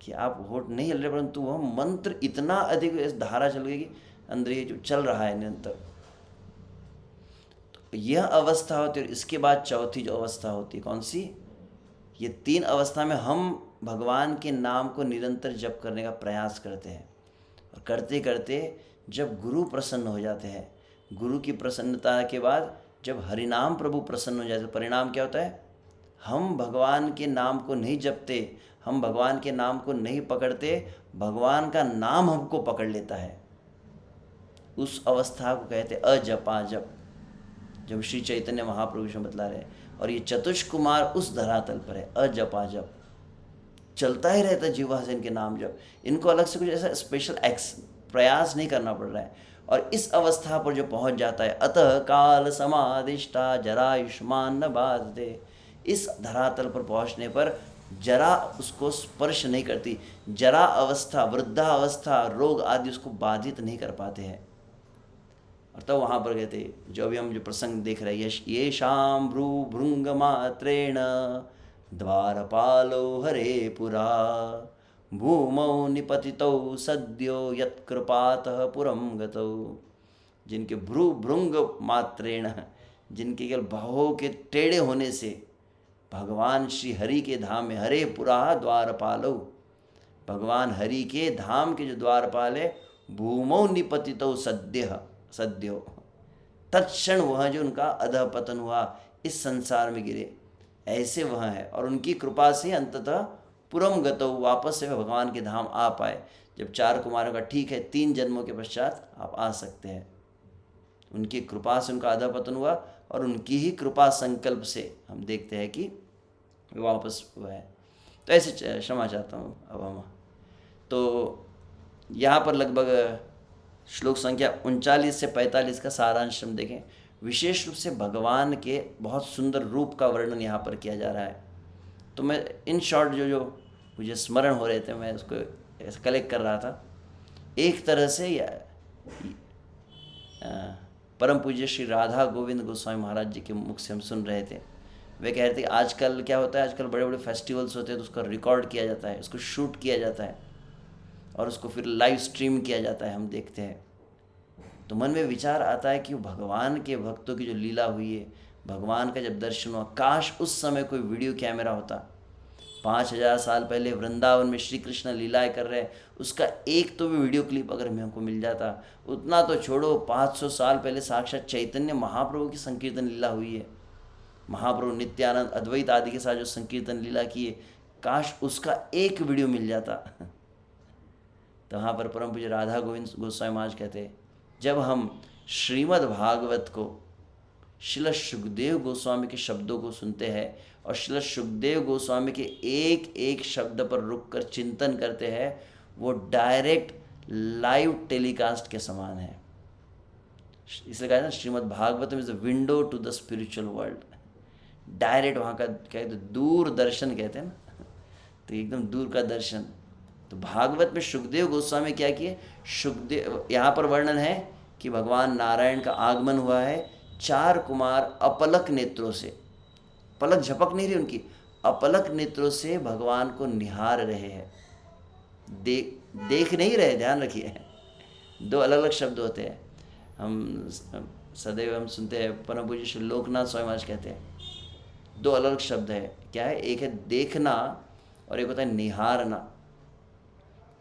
कि आप होठ नहीं हिल रहे परंतु वह मंत्र इतना अधिक धारा चल गई कि अंदर ये जो चल रहा है निरंतर, तो यह अवस्था होती है। और इसके बाद चौथी जो अवस्था होती है कौन सी? ये 3 अवस्था में हम भगवान के नाम को निरंतर जप करने का प्रयास करते हैं, और करते करते जब गुरु प्रसन्न हो जाते हैं, गुरु की प्रसन्नता के बाद जब हरिनाम प्रभु प्रसन्न हो जाते, तो परिणाम क्या होता है? हम भगवान के नाम को नहीं जपते, हम भगवान के नाम को नहीं पकड़ते, भगवान का नाम हमको पकड़ लेता है। उस अवस्था को कहते अजपा जप, जब श्री चैतन्य महाप्रभु से बतला रहे। और ये चतुष्कुमार उस धरातल पर है, अजपा जप, चलता ही रहता जीवा से इनके नाम जप। इनको अलग से कुछ ऐसा स्पेशल प्रयास नहीं करना पड़ रहा है। और इस अवस्था पर जो पहुंच जाता है, अतः काल समादिष्टा जरायुष्मान न बाधते, इस धरातल पर पहुंचने पर जरा उसको स्पर्श नहीं करती, जरा अवस्था, वृद्धा अवस्था, रोग आदि उसको बाधित नहीं कर पाते हैं। और तब वहाँ पर कहते, जो अभी हम जो प्रसंग देख रहे हैं, ये शाम भ्रू भृंग मात्रेण द्वारपालो हरे पुरा भूमौ निपतितौ सद्यो यत्कृपातः पुरम गतौ। जिनके भ्रू भृंग मात्रेण, जिनके केवल भावों के टेढ़े होने से भगवान श्री हरि के धाम में, हरे पुरा द्वारपालो, भगवान हरि के धाम के जो द्वारपाल है, भूमौ निपतितौ सद्यो, तत्क्षण वह जो उनका अधपतन हुआ, इस संसार में गिरे, ऐसे वह है। और उनकी कृपा से अंततः पुरम गतौ, वापस से भगवान के धाम आ पाए। जब 4 कुमारों का ठीक है 3 जन्मों के पश्चात आप आ सकते हैं, उनकी कृपा से उनका अधपतन हुआ, और उनकी ही कृपा संकल्प से हम देखते हैं कि वापस हुआ है। तो ऐसे क्षमा चाहता हूँ। अब हम तो यहाँ पर लगभग श्लोक संख्या 39 से 45 का सारांश हम देखें। विशेष रूप से भगवान के बहुत सुंदर रूप का वर्णन यहाँ पर किया जा रहा है। तो मैं इन शॉर्ट जो मुझे स्मरण हो रहे थे, मैं उसको ऐसे कलेक्ट कर रहा था। एक तरह से परम पूज्य श्री राधा गोविंद गोस्वामी महाराज जी के मुख से हम सुन रहे थे। वे कह रहे थे कि आजकल क्या होता है, आजकल बड़े बड़े फेस्टिवल्स होते हैं तो उसका रिकॉर्ड किया जाता है, उसको शूट किया जाता है और उसको फिर लाइव स्ट्रीम किया जाता है, हम देखते हैं। तो मन में विचार आता है कि भगवान के भक्तों की जो लीला हुई है, भगवान का जब दर्शन हुआ, काश उस समय कोई वीडियो कैमरा होता। 5000 साल पहले वृंदावन में श्री कृष्ण लीलाएँ कर रहे हैं, उसका एक तो भी वीडियो क्लिप अगर हमको मिल जाता। उतना तो छोड़ो, 500 साल पहले साक्षात चैतन्य महाप्रभु की संकीर्तन लीला हुई है, महाप्रभु नित्यानंद अद्वैत आदि के साथ जो संकीर्तन लीला की है, काश उसका एक वीडियो मिल जाता। तो वहाँ पर परम पूज्य राधा गोविंद गोस्वामी महाराज कहते हैं, जब हम श्रीमद् भागवत को श्रील सुखदेव गोस्वामी के शब्दों को सुनते हैं और श्रील सुखदेव गोस्वामी के एक एक शब्द पर रुककर चिंतन करते हैं, वो डायरेक्ट लाइव टेलीकास्ट के समान है। इसलिए कहा ना, Shrimad Bhagavatam is the window to the spiritual world. Direct वहाँ का क्या कहते हैं, दूर दर्शन कहते हैं ना, तो एकदम दूर का दर्शन। तो भागवत में सुखदेव गोस्वामी क्या किए, सुखदेव यहाँ पर वर्णन है कि भगवान नारायण का आगमन हुआ है, 4 कुमार अपलक नेत्रों से, पलक झपक नहीं रही उनकी, अपलक नेत्रों से भगवान को निहार रहे हैं। देख नहीं रहे, ध्यान रखिए, 2 अलग अलग शब्द होते हैं। हम सदैव हम सुनते हैं, परम पूज्य श्री लोकनाथ स्वामी महाराज कहते हैं 2 अलग अलग शब्द है। क्या है, एक है देखना और एक होता है निहारना।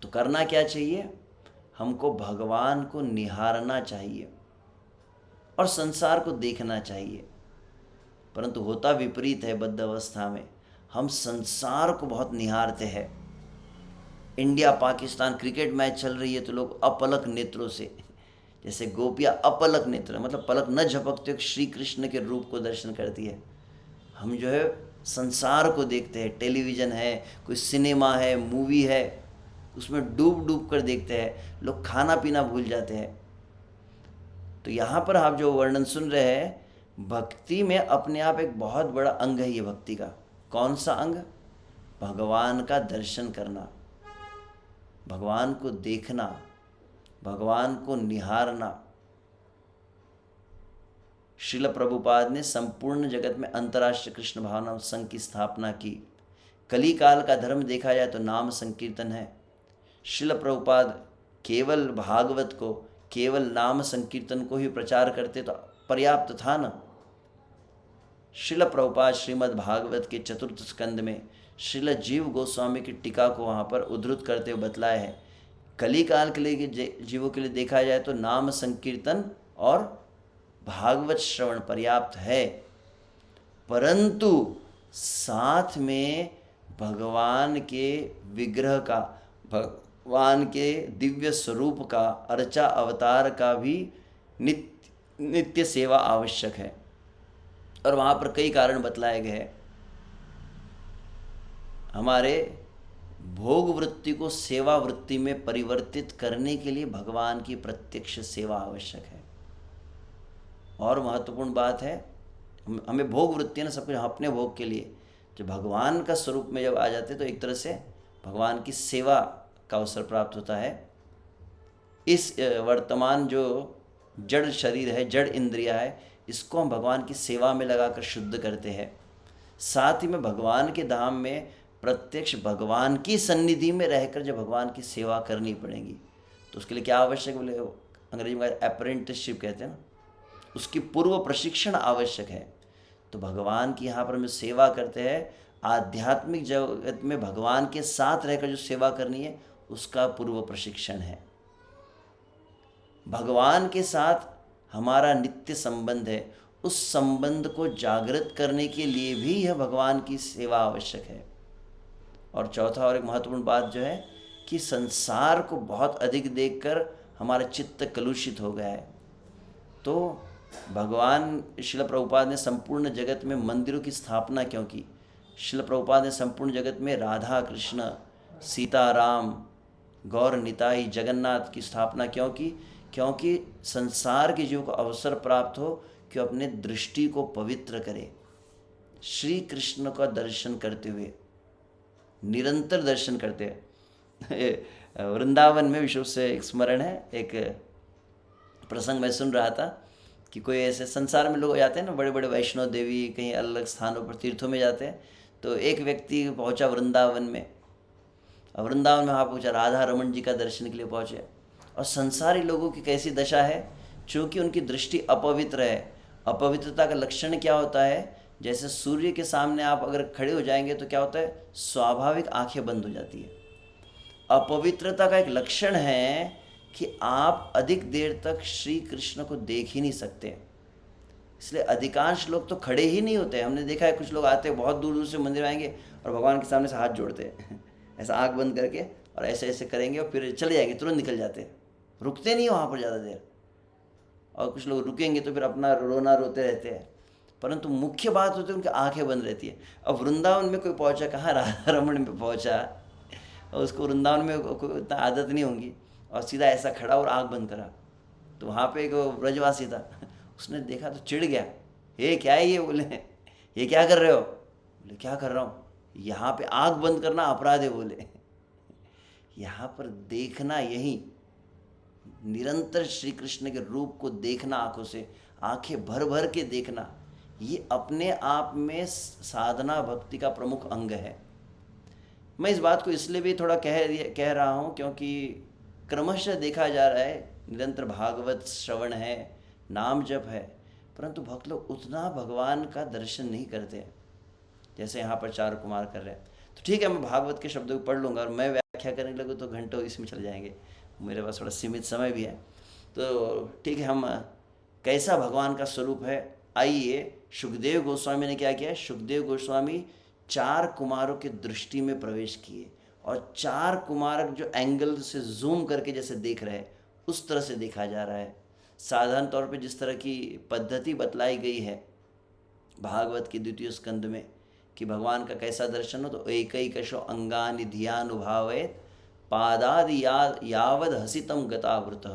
तो करना क्या चाहिए, हमको भगवान को निहारना चाहिए और संसार को देखना चाहिए। परंतु होता विपरीत है, बद्ध अवस्था में हम संसार को बहुत निहारते हैं। इंडिया पाकिस्तान क्रिकेट मैच चल रही है तो लोग अपलक नेत्रों से, जैसे गोपियाँ अपलक नेत्र, मतलब पलक न झपकते हुए श्री कृष्ण के रूप को दर्शन करती है। हम जो है संसार को देखते हैं, टेलीविज़न है, कोई सिनेमा है, मूवी है, उसमें डूब डूब कर देखते हैं, लोग खाना पीना भूल जाते हैं। तो यहाँ पर आप जो वर्णन सुन रहे हैं, भक्ति में अपने आप एक बहुत बड़ा अंग है ये भक्ति का। कौन सा अंग, भगवान का दर्शन करना, भगवान को देखना, भगवान को निहारना। श्रील प्रभुपाद ने संपूर्ण जगत में अंतर्राष्ट्रीय कृष्ण भावना संघ की स्थापना की। कली काल का धर्म देखा जाए तो नाम संकीर्तन है। श्रील प्रभुपाद केवल भागवत को केवल नाम संकीर्तन को ही प्रचार करते तो पर्याप्त था ना। श्रील प्रभुपाद श्रीमद् भागवत के चतुर्थ स्कंद में श्रील जीव गोस्वामी की टीका को वहाँ पर उद्धृत करते हुए बतलाया है, कली काल के लिए जीवों के लिए देखा जाए तो नाम संकीर्तन और भागवत श्रवण पर्याप्त है, परंतु साथ में भगवान के विग्रह का, भगवान के दिव्य स्वरूप का, अर्चा अवतार का भी नित्य सेवा आवश्यक है। और वहाँ पर कई कारण बतलाए गए हैं। हमारे भोग वृत्ति को सेवा वृत्ति में परिवर्तित करने के लिए भगवान की प्रत्यक्ष सेवा आवश्यक है। और महत्वपूर्ण बात है, हमें भोग वृत्ति ना सब कुछ अपने भोग के लिए, जब भगवान का स्वरूप में जब आ जाते तो एक तरह से भगवान की सेवा का अवसर प्राप्त होता है। इस वर्तमान जो जड़ शरीर है, जड़ इंद्रिया है, इसको हम भगवान की सेवा में लगाकर शुद्ध करते हैं। साथ ही में भगवान के धाम में प्रत्यक्ष भगवान की सन्निधि में रहकर जब भगवान की सेवा करनी पड़ेगी तो उसके लिए क्या आवश्यक, बोले अंग्रेजी में अप्रेंटिसशिप कहते हैं ना, उसकी पूर्व प्रशिक्षण आवश्यक है। तो भगवान की यहाँ पर हम सेवा करते हैं, आध्यात्मिक जगत में भगवान के साथ रहकर जो सेवा करनी है उसका पूर्व प्रशिक्षण है। भगवान के साथ हमारा नित्य संबंध है, उस संबंध को जागृत करने के लिए भी यह भगवान की सेवा आवश्यक है। और चौथा और एक महत्वपूर्ण बात जो है कि संसार को बहुत अधिक देखकर हमारा चित्त कलुषित हो गया है। तो भगवान श्रील प्रभुपाद ने संपूर्ण जगत में मंदिरों की स्थापना क्यों की? श्रील प्रभुपाद ने संपूर्ण जगत में राधा कृष्ण, सीताराम, गौर निताई, जगन्नाथ की स्थापना क्यों की? क्योंकि संसार के जीव को अवसर प्राप्त हो कि अपने दृष्टि को पवित्र करे। श्री कृष्ण का दर्शन करते हुए, निरंतर दर्शन करते हैं। वृंदावन में विश्व से एक स्मरण है, एक प्रसंग मैं सुन रहा था कि कोई ऐसे संसार में लोग जाते हैं ना, बड़े बड़े वैष्णो देवी कहीं अलग स्थानों पर तीर्थों में जाते हैं। तो एक व्यक्ति पहुंचा वृंदावन में, और वृंदावन में वहाँ पहुँचा, राधा रमन जी का दर्शन के लिए पहुँचे। और संसारी लोगों की कैसी दशा है, चूँकि उनकी दृष्टि अपवित्र है। अपवित्रता का लक्षण क्या होता है? जैसे सूर्य के सामने आप अगर खड़े हो जाएंगे तो क्या होता है, स्वाभाविक आंखें बंद हो जाती है। अपवित्रता का एक लक्षण है कि आप अधिक देर तक श्री कृष्ण को देख ही नहीं सकते। इसलिए अधिकांश लोग तो खड़े ही नहीं होते। हमने देखा है कुछ लोग आते हैं, बहुत दूर दूर से मंदिर आएंगे और भगवान के सामने से हाथ जोड़ते हैं ऐसा आंख बंद करके, और ऐसे ऐसे करेंगे और फिर चले जाएंगे, तुरंत निकल जाते हैं, रुकते नहीं वहाँ पर ज़्यादा देर। और कुछ लोग रुकेंगे तो फिर अपना रोना रोते रहते हैं, परंतु मुख्य बात होती है उनकी आंखें बंद रहती है। अब वृंदावन में कोई पहुंचा, कहाँ राधा रमण में पहुंचा, और उसको वृंदावन में कोई इतना आदत नहीं होगी, और सीधा ऐसा खड़ा और आंख बंद करा। तो वहाँ पे एक ब्रजवासी था, उसने देखा तो चिढ़ गया, ये क्या है ये? बोले ये क्या कर रहे हो? बोले क्या कर रहा हूँ? यहाँ पे आंख बंद करना अपराध है। बोले यहाँ पर देखना, यही निरंतर श्री कृष्ण के रूप को देखना, आंखों से आंखें भर भर के देखना, ये अपने आप में साधना भक्ति का प्रमुख अंग है। मैं इस बात को इसलिए भी थोड़ा कह रहा हूँ क्योंकि क्रमशः देखा जा रहा है निरंतर भागवत श्रवण है, नाम जप है, परंतु भक्त लोग उतना भगवान का दर्शन नहीं करते जैसे यहाँ पर चार कुमार कर रहे हैं। तो ठीक है, मैं भागवत के शब्दों को पढ़ लूँगा, और मैं व्याख्या करने लगूँ तो घंटों इसमें चले जाएंगे, मेरे पास थोड़ा सीमित समय भी है। तो ठीक है, हम कैसा भगवान का स्वरूप है, आइए। सुखदेव गोस्वामी ने क्या किया? सुखदेव गोस्वामी चार कुमारों के दृष्टि में प्रवेश किए, और चार कुमार जो एंगल से जूम करके जैसे देख रहे हैं उस तरह से देखा जा रहा है। साधारण तौर पे जिस तरह की पद्धति बतलाई गई है भागवत के द्वितीय स्कंद में कि भगवान का कैसा दर्शन हो, तो एकैकशो अंगानि धियानुभावेत पादादि यावद हसितम गतावृत।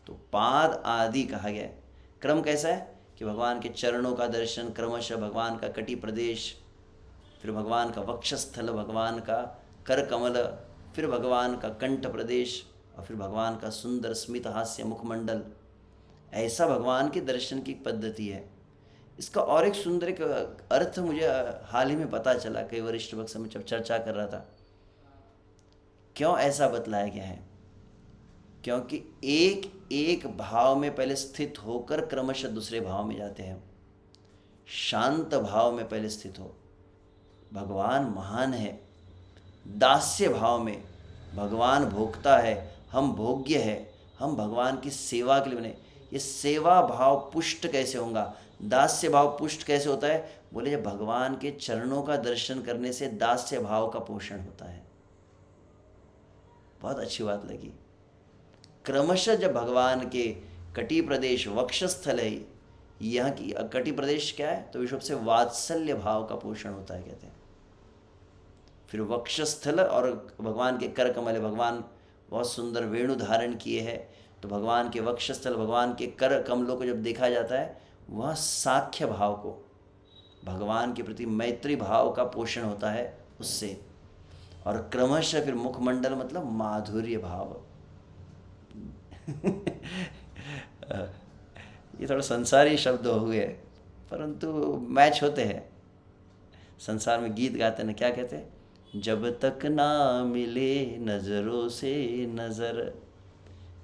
तो पाद आदि कहा गया है। क्रम कैसा है कि भगवान के चरणों का दर्शन, क्रमशः भगवान का कटी प्रदेश, फिर भगवान का वक्षस्थल, भगवान का कर कमल, फिर भगवान का कंठ प्रदेश, और फिर भगवान का सुंदर स्मित हास्य मुखमंडल। ऐसा भगवान के दर्शन की पद्धति है। इसका और एक सुंदर एक अर्थ मुझे हाल ही में पता चला, कई वरिष्ठ भक्त में जब चर्चा कर रहा था, क्यों ऐसा बतलाया गया है। क्योंकि एक एक भाव में पहले स्थित होकर क्रमशः दूसरे भाव में जाते हैं। शांत भाव में पहले स्थित हो। भगवान महान है। दास्य भाव में भगवान भोक्ता है, हम भोग्य है, हम भगवान की सेवा के लिए बने। ये सेवा भाव पुष्ट कैसे होगा, दास्य भाव पुष्ट कैसे होता है? बोले जब भगवान के चरणों का दर्शन करने से दास्य भाव का पोषण होता है। बहुत अच्छी बात लगी। क्रमशः जब भगवान के कटी प्रदेश वक्षस्थल है, यहाँ की कटी प्रदेश क्या है? तो विश्व से वात्सल्य भाव का पोषण होता है कहते हैं। फिर वक्षस्थल और भगवान के कर कमल है। भगवान बहुत सुंदर वेणु धारण किए हैं, तो भगवान के वक्षस्थल, भगवान के कर कमलों को जब देखा जाता है, वह साख्य भाव को, भगवान के प्रति मैत्री भाव का पोषण होता है उससे। और क्रमशः फिर मुखमंडल मतलब माधुर्य भाव। ये थोड़ा संसारी शब्द हुए, परंतु मैच होते हैं। संसार में गीत गाते हैं, क्या कहते हैं? जब तक ना मिले नजरों से नजर,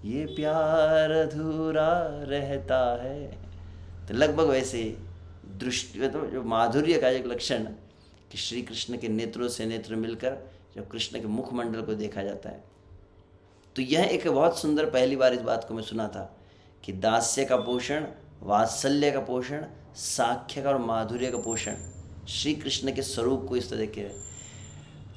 ये प्यार अधूरा रहता है। तो लगभग वैसे दृष्टि, तो जो माधुर्य का एक लक्षण कि श्री कृष्ण के नेत्रों से नेत्र मिलकर जब कृष्ण के मुखमंडल को देखा जाता है, तो यह एक बहुत सुंदर, पहली बार इस बात को मैं सुना था कि दास्य का पोषण, वात्सल्य का पोषण, साख्य का और माधुर्य का पोषण श्री कृष्ण के स्वरूप को इस तरह के।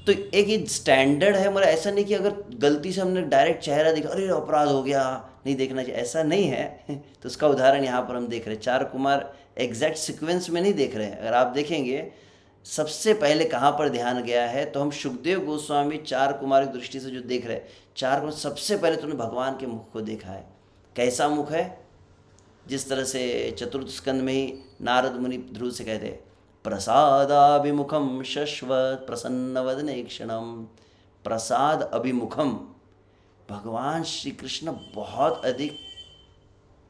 तो एक ही स्टैंडर्ड है हमारा। ऐसा नहीं कि अगर गलती से हमने डायरेक्ट चेहरा देखा, अरे अपराध हो गया, नहीं देखना चाहिए, ऐसा नहीं है। तो उसका उदाहरण यहाँ पर हम देख रहे हैं। चार कुमार एग्जैक्ट सीक्वेंस में नहीं देख रहे हैं। अगर आप देखेंगे सबसे पहले कहाँ पर ध्यान गया है, तो हम सुखदेव गोस्वामी चार कुमार की दृष्टि से जो देख रहे हैं, चार कुमार सबसे पहले तो उन्होंने भगवान के मुख को देखा है। कैसा मुख है? जिस तरह से चतुर्थ स्कंद में ही नारद मुनि ध्रुव से कहते हैं, प्रसादाभिमुखम शश्वत प्रसन्नवदने क्षणम। प्रसाद अभिमुखम, भगवान श्री कृष्ण बहुत अधिक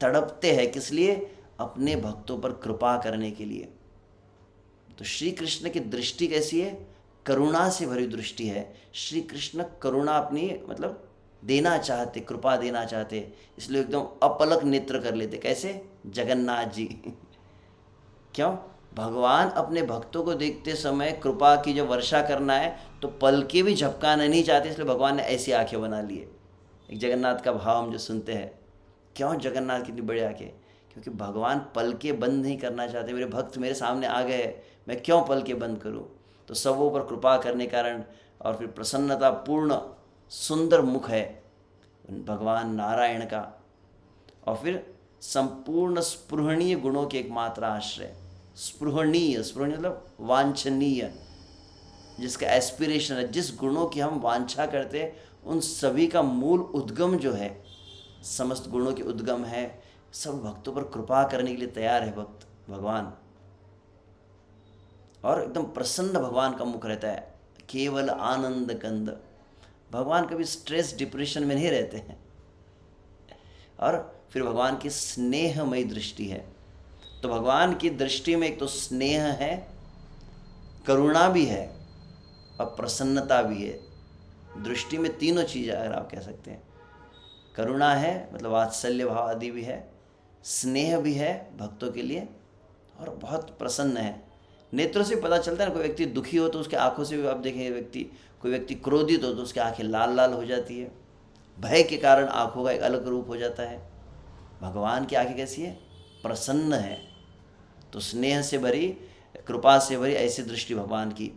तड़पते हैं। किस लिए? अपने भक्तों पर कृपा करने के लिए। तो श्री कृष्ण की दृष्टि कैसी है? करुणा से भरी दृष्टि है। श्री कृष्ण करुणा अपनी मतलब देना चाहते, कृपा देना चाहते, इसलिए एकदम अपलक नेत्र कर लेते। कैसे? जगन्नाथ जी। क्यों? भगवान अपने भक्तों को देखते समय कृपा की जो वर्षा करना है, तो पलके भी झपकाना नहीं चाहते, इसलिए भगवान ने ऐसी आंखें बना लिए। एक जगन्नाथ का भाव हम जो सुनते हैं, क्यों जगन्नाथ कितनी बड़ी आंखें? क्योंकि भगवान पलके बंद नहीं करना चाहते। मेरे भक्त मेरे सामने आ गए, मैं क्यों पलके बंद करूं? तो सबों पर कृपा करने कारण, और फिर प्रसन्नता पूर्ण सुंदर मुख है भगवान नारायण का। और फिर संपूर्ण स्पृहणीय गुणों के एकमात्र आश्रय। स्पृहणीय, स्पृहणीय मतलब वांछनीय, जिसका एस्पिरेशन है, जिस गुणों की हम वांछा करते हैं, उन सभी का मूल उद्गम जो है, समस्त गुणों की उद्गम है। सब भक्तों पर कृपा करने के लिए तैयार है भक्त भगवान। और एकदम प्रसन्न भगवान का मुख रहता है, केवल आनंद कंद। भगवान कभी स्ट्रेस डिप्रेशन में नहीं रहते हैं। और फिर भगवान की स्नेहमयी दृष्टि है। तो भगवान की दृष्टि में एक तो स्नेह है, करुणा भी है और प्रसन्नता भी है। दृष्टि में तीनों चीज़ अगर आप कह सकते हैं, करुणा है मतलब वात्सल्य भाव आदि भी है, स्नेह भी है भक्तों के लिए, और बहुत प्रसन्न है। नेत्रों से पता चलता है ना, कोई व्यक्ति दुखी हो तो उसके आंखों से भी आप देखेंगे, कोई व्यक्ति क्रोधित हो तो उसकी आंखें लाल लाल हो जाती है। भय के कारण आंखों का एक अलग रूप हो जाता है। भगवान की आंखें कैसी है? प्रसन्न है। तो स्नेह से भरी, कृपा से भरी ऐसी दृष्टि भगवान की।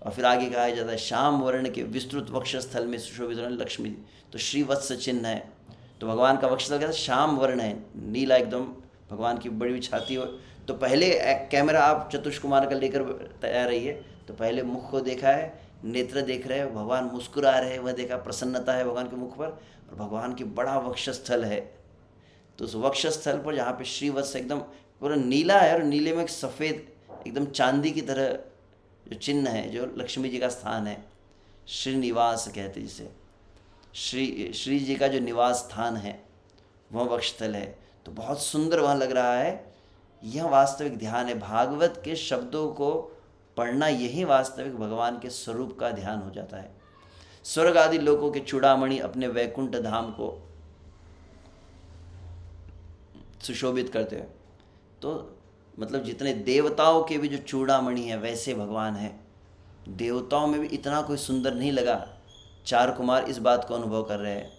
और फिर आगे कहा जाता है, श्याम वर्ण के विस्तृत वक्षस्थल में सुशोभित लक्ष्मी, तो श्रीवत्स चिन्ह है। तो भगवान का वक्षस्थल कहता है श्याम वर्ण है, नीला एकदम, भगवान की बड़ी हुई छाती हो। तो पहले कैमरा आप चतुष कुमार का लेकर तैयार रहिए। तो पहले मुख को देखा है, नेत्र देख रहे हैं, भगवान मुस्कुरा रहे हैं, वह देखा, प्रसन्नता है भगवान के मुख पर। और भगवान की बड़ा वक्षस्थल है, तो उस वक्षस्थल पर जहाँ पे श्रीवत्स एकदम पूरा नीला है, और नीले में एक सफ़ेद एकदम चांदी की तरह जो चिन्ह है, जो लक्ष्मी जी का स्थान है, श्रीनिवास कहते जिसे, श्री जी का जो निवास स्थान है वह वक्षस्थल है। तो बहुत सुंदर वहाँ लग रहा है। यह वास्तविक ध्यान है। भागवत के शब्दों को पढ़ना, यही वास्तविक भगवान के स्वरूप का ध्यान हो जाता है। स्वर्ग आदि लोकों के चूड़ामणि अपने वैकुंठ धाम को सुशोभित करते हुए। तो मतलब जितने देवताओं के भी जो चूड़ामणि है वैसे भगवान है। देवताओं में भी इतना कोई सुंदर नहीं लगा। चार कुमार इस बात को अनुभव कर रहे हैं।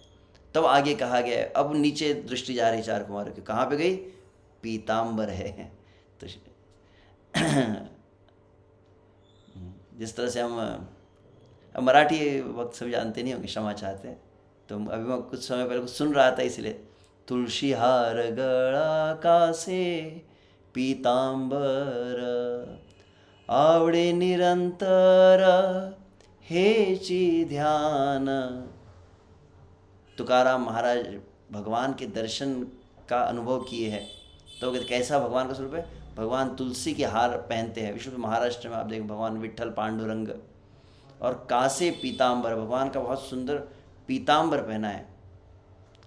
तब आगे कहा गया है, अब नीचे दृष्टि जा रही चार कुमारों की, कहाँ पे गई? पीताम्बर है। तो जिस तरह से हम अब मराठी वक्त सभी जानते नहीं होंगे, क्षमा चाहते हैं। तो अभी मैं कुछ समय पहले कुछ सुन रहा था, इसलिए तुलसी हार गळा कासे पीतांबर आवडे निरंतर हेची ध्यान। तुकाराम महाराज भगवान के दर्शन का अनुभव किए हैं। तो कैसा भगवान का स्वरूप है? भगवान तुलसी के हार पहनते हैं। विष्णु महाराष्ट्र में आप देखें भगवान विट्ठल पांडुरंग, और कासे पीताम्बर, भगवान का बहुत सुंदर पीताम्बर पहना है।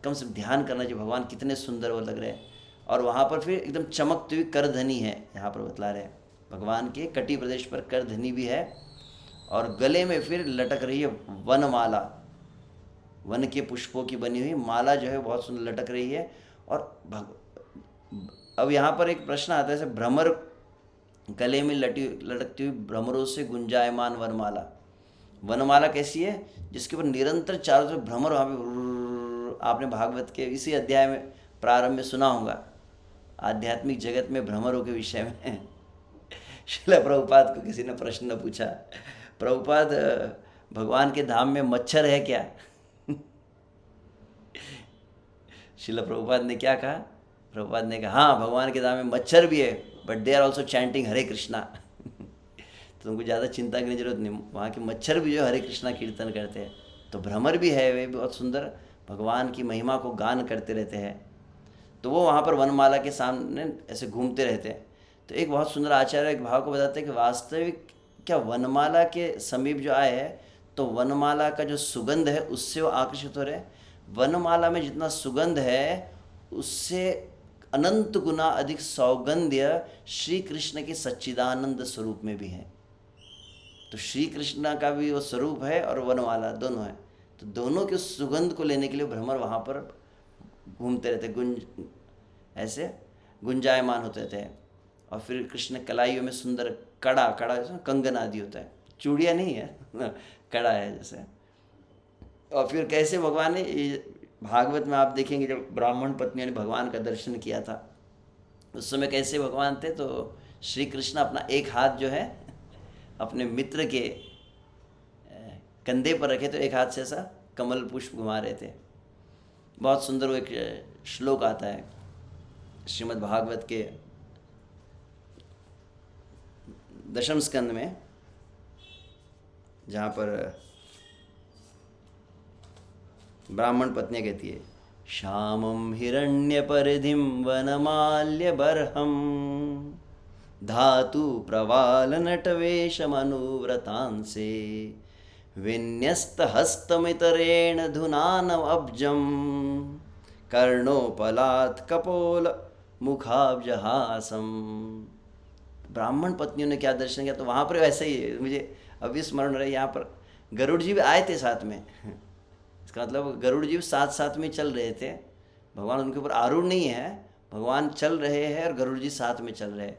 कम से ध्यान करना चाहिए भगवान कितने सुंदर वो लग रहे हैं। और वहाँ पर फिर एकदम चमकती हुई करधनी है, यहाँ पर बतला रहे हैं भगवान के कटी प्रदेश पर करधनी भी है। और गले में फिर लटक रही है वनमाला, वन के पुष्पों की बनी हुई माला जो है बहुत सुंदर लटक रही है। और अब यहाँ पर एक प्रश्न आता है, जैसे भ्रमर, गले में लटकती हुई भ्रमरों से गुंजायमान वनमाला। वनमाला कैसी है? जिसके ऊपर निरंतर चारों तरफ भ्रमर, वहाँ पे आपने भागवत के इसी अध्याय में प्रारंभ में सुना होगा, आध्यात्मिक जगत में भ्रमरों के विषय में। शिला प्रभुपाद को किसी ने प्रश्न पूछा, प्रभुपाद भगवान के धाम में मच्छर है क्या? शिला प्रभुपाद ने क्या कहा? प्रभुपाद ने कहा हाँ, भगवान के धाम में मच्छर भी है, but they are also chanting Hare Krishna. तो तुमको ज़्यादा चिंता करने की जरूरत नहीं, वहाँ के मच्छर भी जो हरे कृष्णा कीर्तन करते हैं। तो भ्रमर भी है, वे बहुत सुंदर भगवान की महिमा को गान करते रहते हैं। तो वो वहाँ पर वनमाला के सामने ऐसे घूमते रहते हैं। तो एक बहुत सुंदर आचार्य एक भाव को बताते हैं कि वास्तविक क्या वनमाला के समीप जो आए हैं, तो वनमाला का जो सुगंध है उससे वो आकर्षित हो रहे हैं। वनमाला में जितना सुगंध है उससे अनंत गुना अधिक सौगंध्य श्री कृष्ण के सच्चिदानंद स्वरूप में भी है। तो श्री कृष्ण का भी वो स्वरूप है और वनमाला दोनों है। तो दोनों के सुगंध को लेने के लिए भ्रमर वहाँ पर घूमते रहते, ऐसे गुंजायमान होते थे। और फिर कृष्ण कलाइयों में सुंदर कड़ा जैसे कंगन आदि होता है, चूड़िया नहीं है, कड़ा है जैसे। और फिर कैसे भगवान ने, भागवत में आप देखेंगे जब ब्राह्मण पत्नियों ने भगवान का दर्शन किया था उस समय कैसे भगवान थे। तो श्री कृष्ण अपना एक हाथ जो है अपने मित्र के कंधे पर रखे, तो एक हाथ से ऐसा कमल पुष्प घुमा रहे थे। बहुत सुंदर वो एक श्लोक आता है श्रीमद् भागवत के 10वें स्कंद में, जहाँ पर ब्राह्मण पत्नियाँ कहती है, श्यामं हिरण्य परिधिम वनमाल्य बर्हम धातु प्रवाल नटवेशमनुव्रतांसे विन्यस्त हस्तमितरेण धुनानव अब्जम कर्णोपलात कपोल मुखाब्जहासम। ब्राह्मण पत्नियों ने क्या दर्शन किया। तो वहाँ पर वैसे ही मुझे अभी स्मरण रहे, यहाँ पर गरुड़ जी भी आए थे साथ में। इसका मतलब गरुड़ जी साथ साथ में चल रहे थे, भगवान उनके ऊपर आरूढ़ नहीं है, भगवान चल रहे हैं और गरुड़ जी साथ में चल रहे हैं।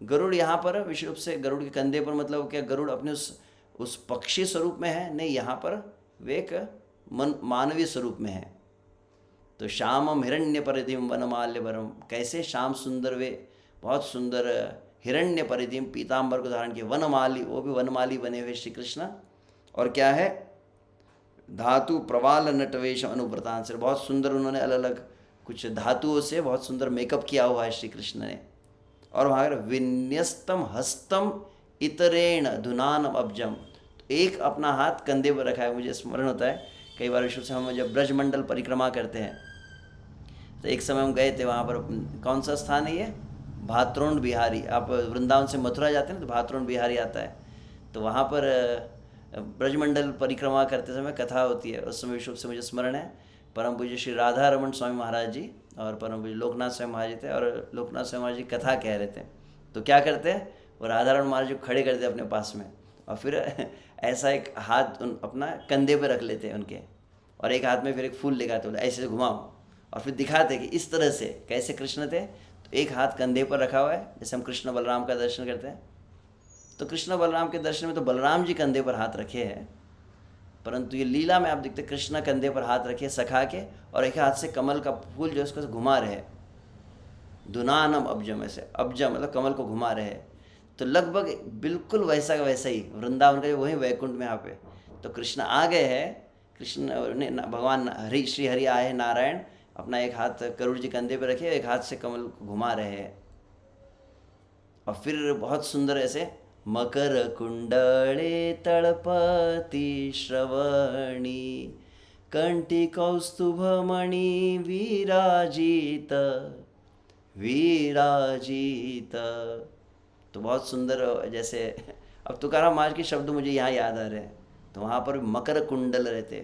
गरुड़ यहाँ पर विशेष रूप से गरुड़ के कंधे पर, मतलब क्या गरुड़ अपने उस पक्षी स्वरूप में है? नहीं, यहाँ पर वे एक मानवीय स्वरूप में है। तो श्यामम हिरण्य परिधिम वनमाल्य बरम, कैसे श्याम सुंदर, वे बहुत सुंदर हिरण्य परिधिम पीताम्बर को धारण किए, वनमाली, वो भी वनमाली बने हुए श्री कृष्ण। और क्या है? धातु प्रवाल नटवेश अनुव्रतांश, बहुत सुंदर उन्होंने अलग अलग कुछ धातुओं से बहुत सुंदर मेकअप किया हुआ है श्री कृष्ण ने। और वहाँ विन्यस्तम हस्तम इतरेण धुनान अब्जम, एक अपना हाथ कंधे पर रखा है। मुझे स्मरण होता है कई बार विश्व से हम जब ब्रजमंडल परिक्रमा करते हैं, तो एक समय हम गए थे वहाँ पर, कौन सा स्थान है ये? भात्रोण बिहारी। आप वृंदावन से मथुरा जाते हैं तो भात्रोण बिहारी आता है। तो वहाँ पर ब्रजमंडल परिक्रमा करते समय कथा होती है। उस समय विश्व से मुझे स्मरण है परम पूज्य श्री राधा रमन स्वामी महाराज जी और परम पूज्य लोकनाथ स्वामी महाराज जी थे, और लोकनाथ स्वामी महाराज जी कथा कह रहे थे। तो क्या करते हैं, वो राधा रमन महाराज जी को खड़े करते अपने पास में, और फिर ऐसा एक हाथ अपना कंधे पे रख लेते हैं उनके, और एक हाथ में फिर एक फूल लेकर आते, बोले ऐसे घुमाओ, और फिर दिखाते कि इस तरह से कैसे कृष्ण थे। तो एक हाथ कंधे पर रखा हुआ है, जैसे हम कृष्ण बलराम का दर्शन करते हैं। तो कृष्ण बलराम के दर्शन में तो बलराम जी कंधे पर हाथ रखे हैं, परंतु ये लीला में आप देखते कृष्ण कंधे पर हाथ रखे सखा के, और एक हाथ से कमल का फूल जो है उसको घुमा रहे हैं। दुनानम अब्जम, ऐसे अब्जम मतलब कमल को घुमा रहे हैं। तो लगभग बिल्कुल वैसा का वैसा ही वृंदावन का वही वैकुंठ में यहाँ पे तो कृष्ण आ गए हैं। कृष्ण ने भगवान हरि श्री हरि आए हैं नारायण, अपना एक हाथ करुण जी कंधे पे रखे, एक हाथ से कमल को घुमा रहे हैं। और फिर बहुत सुंदर ऐसे मकर कुंडले तळपति श्रवणी कंठी कौस्तुभमणि विराजित विराजित। तो बहुत सुंदर, जैसे अब तुकाराम महाराज के शब्द मुझे यहाँ याद आ रहे हैं। तो वहाँ पर मकर कुंडल रहते,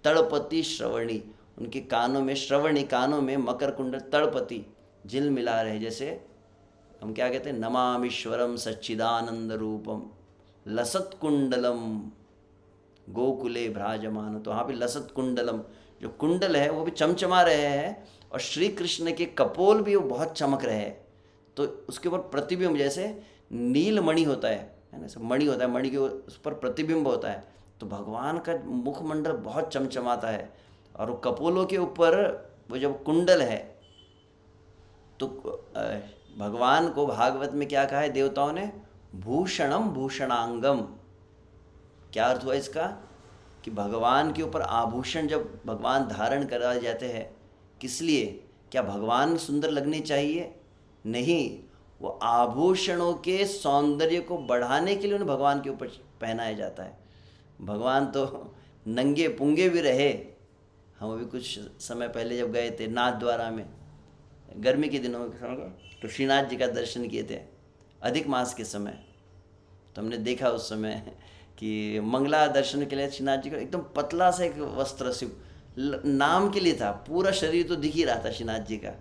तड़पति श्रवणी, उनके कानों में श्रवणी, कानों में मकर कुंडल, तड़पति झिल मिला रहे, जैसे हम क्या कहते हैं, नमामीश्वरम सच्चिदानंद रूपम लसत कुंडलम गोकुले भ्राजमान। तो वहाँ पे लसत कुंडलम, जो कुंडल है वो भी चमचमा रहे हैं, और श्री कृष्ण के कपोल भी वो बहुत चमक रहे हैं। तो उसके ऊपर प्रतिबिंब, जैसे नील मणि होता है ना, सब मणि होता है, मणि के उस पर प्रतिबिंब होता है। तो भगवान का मुखमंडल बहुत चमचमाता है, और वो कपोलों के ऊपर वो जब कुंडल है, तो भगवान को भागवत में क्या कहा है देवताओं ने, भूषणम भूषणांगम। क्या अर्थ हुआ इसका, कि भगवान के ऊपर आभूषण जब भगवान धारण कराए जाते हैं, किस लिए, क्या भगवान सुंदर लगने चाहिए, नहीं, वो आभूषणों के सौंदर्य को बढ़ाने के लिए उन्हें भगवान के ऊपर पहनाया जाता है। भगवान तो नंगे पुंगे भी रहे। हम अभी कुछ समय पहले जब गए थे नाथ द्वारा में, गर्मी के दिनों में, तो श्रीनाथ जी का दर्शन किए थे अधिक मास के समय। तो हमने देखा उस समय कि मंगला दर्शन के लिए श्रीनाथ जी का एकदम पतला सा एक वस्त्र, सिर्फ नाम के लिए था, पूरा शरीर तो दिख ही रहा था श्रीनाथ जी का।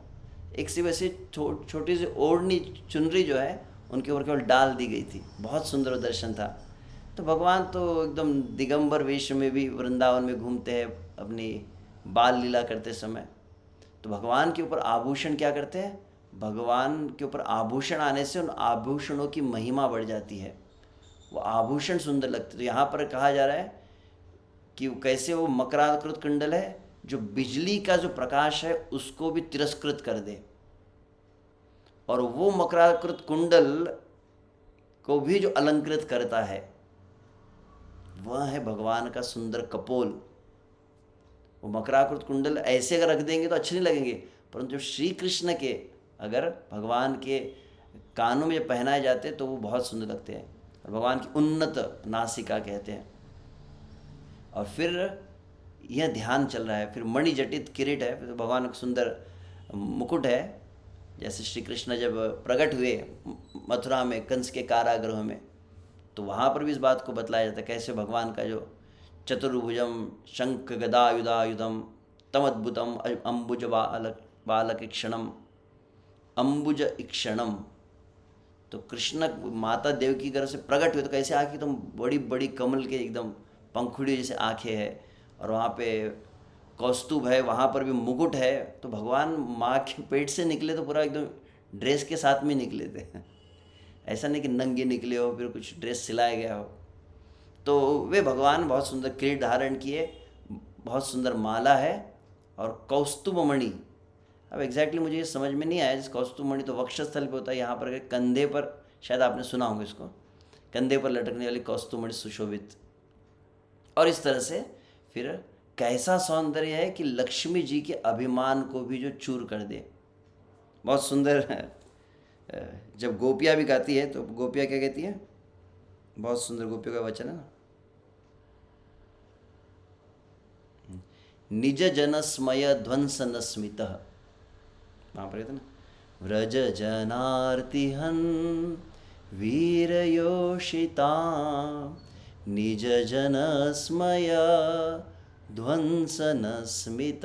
एक सिर्फ ऐसे छोटी सी ओढ़नी चुनरी जो है उनके ऊपर केवल डाल दी गई थी। बहुत सुंदर दर्शन था। तो भगवान तो एकदम दिगंबर वेश में भी वृंदावन में घूमते हैं अपनी बाल लीला करते समय। तो भगवान के ऊपर आभूषण क्या करते हैं, भगवान के ऊपर आभूषण आने से उन आभूषणों की महिमा बढ़ जाती है, वो आभूषण सुंदर लगते। तो यहाँ पर कहा जा रहा है कि कैसे वो मकराकृत कुंडल है जो बिजली का जो प्रकाश है उसको भी तिरस्कृत कर दे, और वो मकराकृत कुंडल को भी जो अलंकृत करता है वह है भगवान का सुंदर कपोल। वो मकराकृत कुंडल ऐसे अगर रख देंगे तो अच्छे नहीं लगेंगे, परंतु जो श्री कृष्ण के अगर भगवान के कानों में पहनाए जाते तो वो बहुत सुंदर लगते हैं, और भगवान की उन्नत नासिका कहते हैं। और फिर यह ध्यान चल रहा है, फिर मणि जटित किरीट है, फिर भगवान का सुंदर मुकुट है। जैसे श्री कृष्ण जब प्रकट हुए मथुरा में कंस के कारागृह में, तो वहाँ पर भी इस बात को बतलाया जाता है कैसे भगवान का जो चतुर्भुजम शंख गदायुधायुधम तमद्भुतम अम्बुज बालक इक्षणम अम्बुज इक्षणम। तो कृष्ण माता देव की गर्भ से प्रकट हुए तो कैसे आँखें एकदम बड़ी बड़ी कमल के एकदम पंखुड़ी जैसे आँखें हैं, और वहाँ पे कौस्तुभ है, वहाँ पर भी मुकुट है। तो भगवान माँ के पेट से निकले तो पूरा एकदम ड्रेस के साथ में निकले थे ऐसा नहीं कि नंगे निकले हो फिर कुछ ड्रेस सिलाया गया हो। तो वे भगवान बहुत सुंदर किरीट धारण किए, बहुत सुंदर माला है, और कौस्तुभ मणि। अब एग्जैक्टली मुझे ये समझ में नहीं आया, जिस कौस्तुभ मणि तो वक्षस्थल पे होता है, यहाँ पर कंधे पर, शायद आपने सुना होगा इसको, कंधे पर लटकने वाली कौस्तुभ मणि सुशोभित। और इस तरह से फिर कैसा सौंदर्य है कि लक्ष्मी जी के अभिमान को भी जो चूर कर दे। बहुत सुंदर है। जब गोपियाँ भी गाती है तो गोपियाँ क्या कहती है, बहुत सुंदर गोपियों का वचन है ना, निज जन स्मय ध्वंस न स्मित, वहाँ पर कहते ना, व्रज जनार्तिहन वीर योषिता निज जन स्मय ध्वंस न स्मित।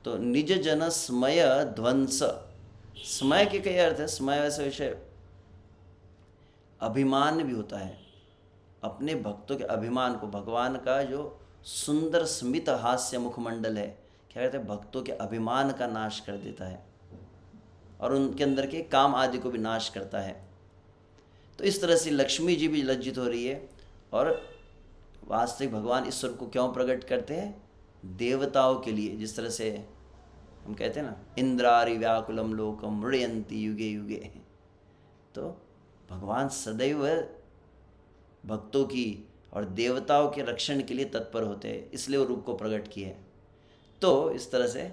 तो निज जन स्मय ध्वंस, स्मय के कई अर्थ है। स्मय वैसे विषय अभिमान भी होता है, अपने भक्तों के अभिमान को, भगवान का जो सुंदर स्मित हास्य मुखमंडल है क्या कहते हैं, भक्तों के अभिमान का नाश कर देता है और उनके अंदर के काम आदि को भी नाश करता है। तो इस तरह से लक्ष्मी जी भी लज्जित हो रही है। और वास्तविक भगवान इस स्वरूप को क्यों प्रकट करते हैं? देवताओं के लिए। जिस तरह से हम कहते हैं ना, इंद्रारि व्याकुलम लोकम मृडयन्ति युगे युगे। तो भगवान सदैव भक्तों की और देवताओं के रक्षण के लिए तत्पर होते हैं, इसलिए वो रूप को प्रकट किए। तो इस तरह से,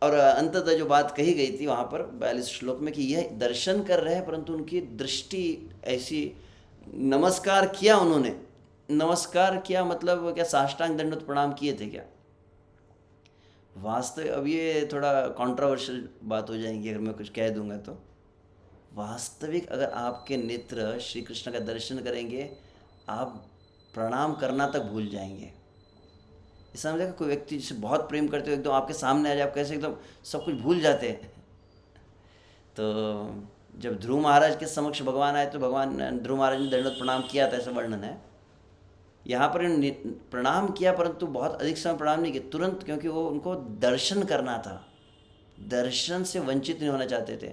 और अंततः जो बात कही गई थी वहाँ पर 42 श्लोक में कि यह दर्शन कर रहे हैं, परंतु उनकी दृष्टि ऐसी, नमस्कार किया उन्होंने, नमस्कार किया मतलब क्या, साष्टांग दंडवत प्रणाम किए थे क्या? वास्तव, अब ये थोड़ा कंट्रोवर्शियल बात हो जाएगी अगर मैं कुछ कह दूंगा तो। वास्तविक अगर आपके नेत्र श्री कृष्ण का दर्शन करेंगे, आप प्रणाम करना तक भूल जाएंगे। इसका मतलब कोई व्यक्ति जिसे बहुत प्रेम करते हो एकदम आपके सामने आ जाए, आप कैसे एकदम सब कुछ भूल जाते हैं। तो जब ध्रुव महाराज के समक्ष भगवान आए तो भगवान ध्रुव महाराज ने दंडवत प्रणाम किया था, ऐसा वर्णन है। यहाँ पर प्रणाम किया, परंतु बहुत अधिक समय प्रणाम नहीं किया, तुरंत, क्योंकि वो उनको दर्शन करना था, दर्शन से वंचित नहीं होना चाहते थे,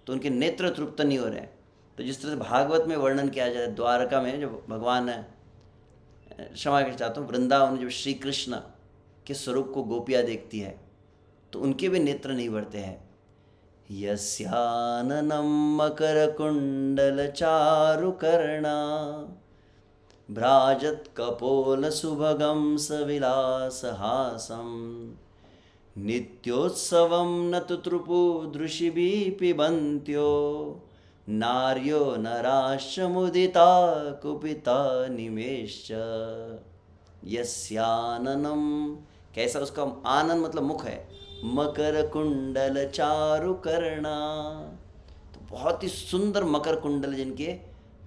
तो उनके नेत्र तृप्त नहीं हो रहे। तो जिस तरह से भागवत में वर्णन किया जाए, द्वारका में जब भगवान, क्षमा कर चाहता हूँ, वृंदावन में जब श्री कृष्ण के स्वरूप को गोपियाँ देखती है तो उनके भी नेत्र नहीं बढ़ते हैं। यस्याननं मकरकुण्डलचारुकर्णा भ्राजत्कपोलसुभगं सविलासहासं नित्योत्सवं न तुतृपुदृशिभिः पिबन्त्यो नार्यो नराश्च मुदिता कुपिता निमेश्च। यस्याननं, कैसा उसका आनंद मतलब मुख है, मकर कुंडल चारु कर्णा, तो बहुत ही सुंदर मकर कुंडल जिनके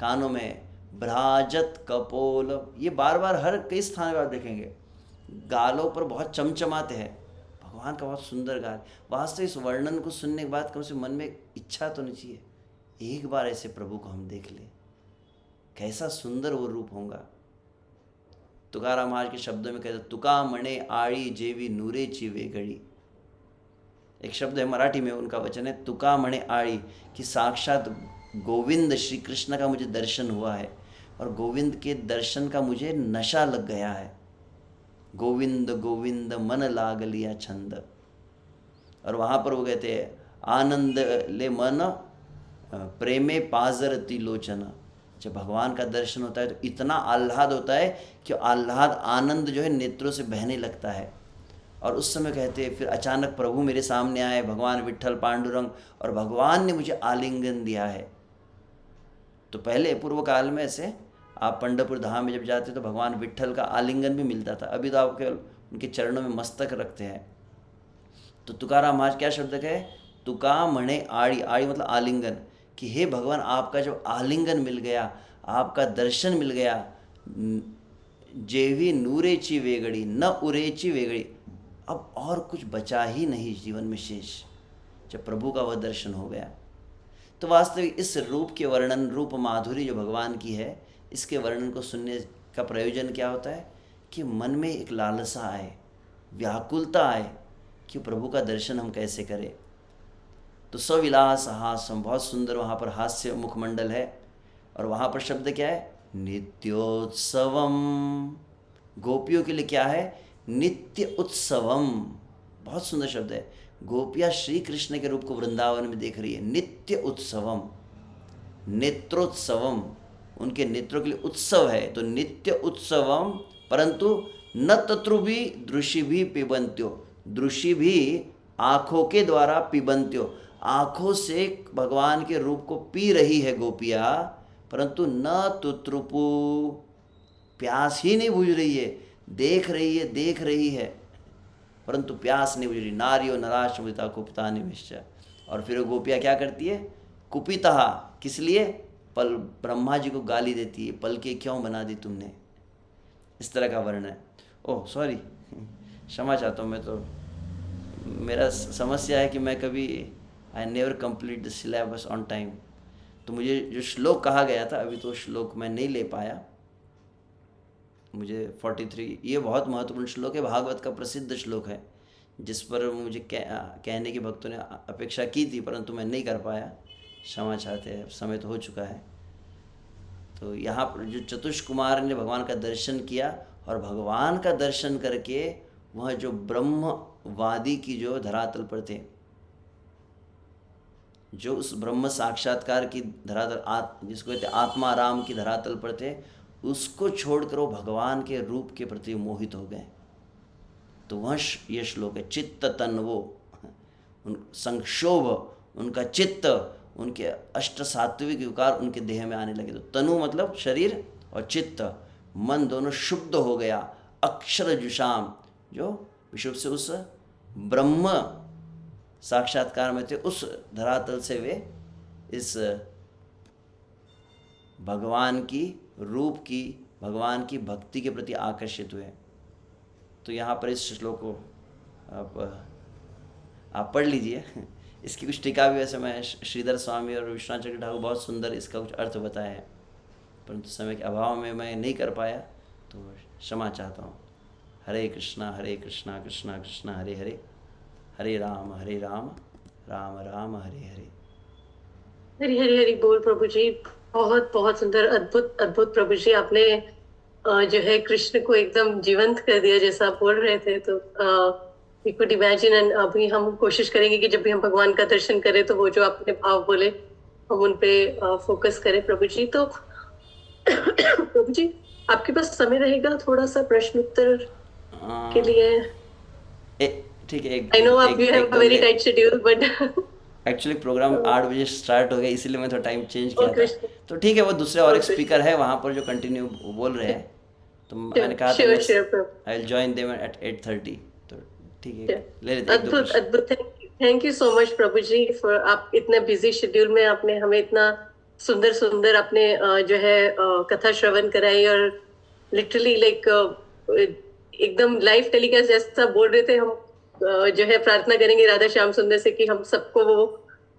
कानों में, भ्राजत कपोल, ये बार बार हर कई स्थान पर आप देखेंगे, गालों पर बहुत चमचमाते हैं, भगवान का बहुत सुंदर गाल। वास्तव इस वर्णन को सुनने के बाद कम से मन में इच्छा तो नहीं चाहिए, एक बार ऐसे प्रभु को हम देख ले, कैसा सुंदर वो रूप होगा। तुकाराम महाराज के शब्दों में कहते, तुका मणे आड़ी जेवी नूरेची वेगड़ी। एक शब्द है मराठी में, उनका वचन है तुका मणे आड़ी, कि साक्षात गोविंद श्री कृष्ण का मुझे दर्शन हुआ है और गोविंद के दर्शन का मुझे नशा लग गया है। गोविंद गोविंद मन लाग लिया छंद। और वहाँ पर वो कहते हैं, आनंद ले मन प्रेमे पाजरती लोचना। जब भगवान का दर्शन होता है तो इतना आह्लाद होता है कि आह्लाद, आनंद जो है नेत्रों से बहने लगता है। और उस समय कहते हैं, फिर अचानक प्रभु मेरे सामने आए, भगवान विट्ठल पांडुरंग, और भगवान ने मुझे आलिंगन दिया है। तो पहले पूर्व काल में ऐसे आप पंढरपुर धाम में जब जाते तो भगवान विट्ठल का आलिंगन भी मिलता था, अभी तो आप केवल उनके चरणों में मस्तक रखते हैं। तो तुकाराम महाराज क्या शब्द कहे, तुका मणे आड़ी, आड़ी मतलब आलिंगन, कि हे भगवान आपका जब आलिंगन मिल गया, आपका दर्शन मिल गया, जेवी नूरेची वेगड़ी न उरेची वेगड़ी, अब और कुछ बचा ही नहीं जीवन में शेष, जब प्रभु का वह दर्शन हो गया। तो वास्तविक इस रूप के वर्णन, रूप माधुरी जो भगवान की है, इसके वर्णन को सुनने का प्रयोजन क्या होता है कि मन में एक लालसा आए, व्याकुलता आए कि प्रभु का दर्शन हम कैसे करें। तो सविलास हास्यम, बहुत सुंदर वहाँ पर हास्य मुखमंडल है। और वहाँ पर शब्द क्या है, नित्योत्सवम, गोपियों के लिए क्या है, नित्य उत्सवम, बहुत सुंदर शब्द है। गोपियाँ श्री कृष्ण के रूप को वृंदावन में देख रही है, नित्य उत्सवम, नेत्रोत्सवम, उनके नेत्रों के लिए उत्सव है, तो नित्य उत्सवम, परंतु न तत्रुभी दृषि भी पिबंत्यो, दृषि भी आँखों के द्वारा पिबंत्यो, आँखों से भगवान के रूप को पी रही है गोपियाँ, परंतु न तुत्रुपु, प्यास ही नहीं बुझ रही है, देख रही है परंतु प्यास नहीं बुझ रही। नारियो नराश मुदिता कुपिता निवेश्य। और फिर गोपियाँ क्या करती है, कुपिता, किस लिए, पल, ब्रह्मा जी को गाली देती है, पल के क्यों बना दी तुमने, इस तरह का वर्णन है। ओह सॉरी, क्षमा चाहता हूँ, मैं तो, मेरा समस्या है कि मैं कभी, I never complete the syllabus on time. तो मुझे जो श्लोक कहा गया था अभी तो श्लोक मैं नहीं ले पाया, मुझे 43 ये बहुत महत्वपूर्ण श्लोक है, भागवत का प्रसिद्ध श्लोक है, जिस पर मुझे कहने की भक्तों ने अपेक्षा की थी, परंतु मैं नहीं कर पाया, क्षमा चाहते हैं, समय तो हो चुका है। तो यहाँ पर जो चतुष कुमार ने भगवान का दर्शन किया, और भगवान का दर्शन करके वह जो ब्रह्मवादी की जो धरातल पर थे, जो उस ब्रह्म साक्षात्कार की धरातल जिसको कहते आत्माराम की धरातल पर थे, उसको छोड़कर वो भगवान के रूप के प्रति मोहित हो गए। तो वह ये श्लोक है, चित्त तन्वो, उन संक्षोभ, उनका चित्त, उनके अष्ट सात्विक विकार उनके देह में आने लगे। तो तनु मतलब शरीर, और चित्त मन दोनों शुद्ध हो गया। अक्षर जुषाम, जो विशुद्ध से उस ब्रह्म साक्षात्कार में थे, उस धरातल से वे इस भगवान की रूप की, भगवान की भक्ति के प्रति आकर्षित हुए। तो यहाँ पर इस श्लोक को आप पढ़ लीजिए। इसकी कुछ टीका भी वैसे मैं श्रीधर स्वामी और विश्वनाथ चक्रवर्ती ठाकुर बहुत सुंदर इसका कुछ अर्थ बताया है, परंतु समय के अभाव में मैं नहीं कर पाया, तो क्षमा चाहता हूँ। हरे कृष्णा कृष्णा कृष्णा हरे हरे, हरे राम राम राम हरे हरे। हरी हरी हरी बोल प्रभु जी। बहुत बहुत सुंदर, अद्भुत अद्भुत प्रभु जी, आपने जो है कृष्ण को एकदम जीवंत कर दिया जैसा आप बोल रहे थे। तो वी कुड इमेजिन, एंड अभी हम कोशिश करेंगे कि जब भी हम भगवान का दर्शन करें तो वो जो आपने भाव बोले हम उन पे फोकस करें प्रभु जी। तो प्रभु जी आपके पास समय रहेगा थोड़ा सा प्रश्न उत्तर के लिए? ठीक है। आई नो आप you have a very tight schedule, but actually programme 8 बजे स्टार्ट हो गया, इसीलिए मैं थोड़ा टाइम चेंज किया था। तो ठीक है, वो दूसरे और एक स्पीकर है वहाँ पर जो कंटिन्यू बोल रहे हैं, तो मैंने कहा था I will join them at 8:30। तो ठीक है, ले लेते हैं। अद्भुत अद्भुत, थैंक यू सो मच प्रभु जी फॉर, आप इतने बिजी शेड्यूल में आपने हमें इतना सुंदर सुंदर अपने जो है कथा श्रवण कराई, और लिटरली लाइक एकदम लाइव टेलीकास्ट जैसा बोल रहे थे। हम जो है प्रार्थना करेंगे राधा श्याम सुंदर से कि हम सबको वो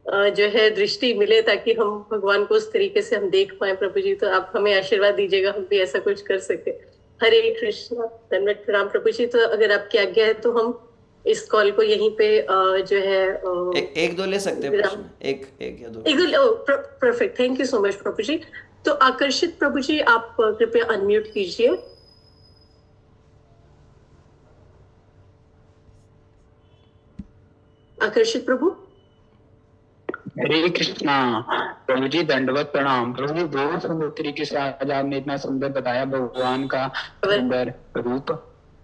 जो है दृष्टि मिले, ताकि हम भगवान को उस तरीके से हम देख पाए प्रभु जी। तो आप हमें आशीर्वाद दीजिएगा, हम भी ऐसा कुछ कर सके। हरे कृष्णा, धन्यवाद प्रणाम प्रभु जी। तो अगर आपकी आज्ञा है तो हम इस कॉल को यहीं पे जो है एक दो ले सकते हैं प्रश्न, एक या दो। Perfect, thank you so much प्रभु जी। तो आकर्षित प्रभु जी आप कृपया अनम्यूट कीजिए। आकर्षित प्रभु। हरे कृष्णा प्रभु जी, दंडवत प्रणाम प्रभु जी। बहुत सुंदर तरीके से आज आपने इतना सुंदर बताया भगवान का सुंदर रूप,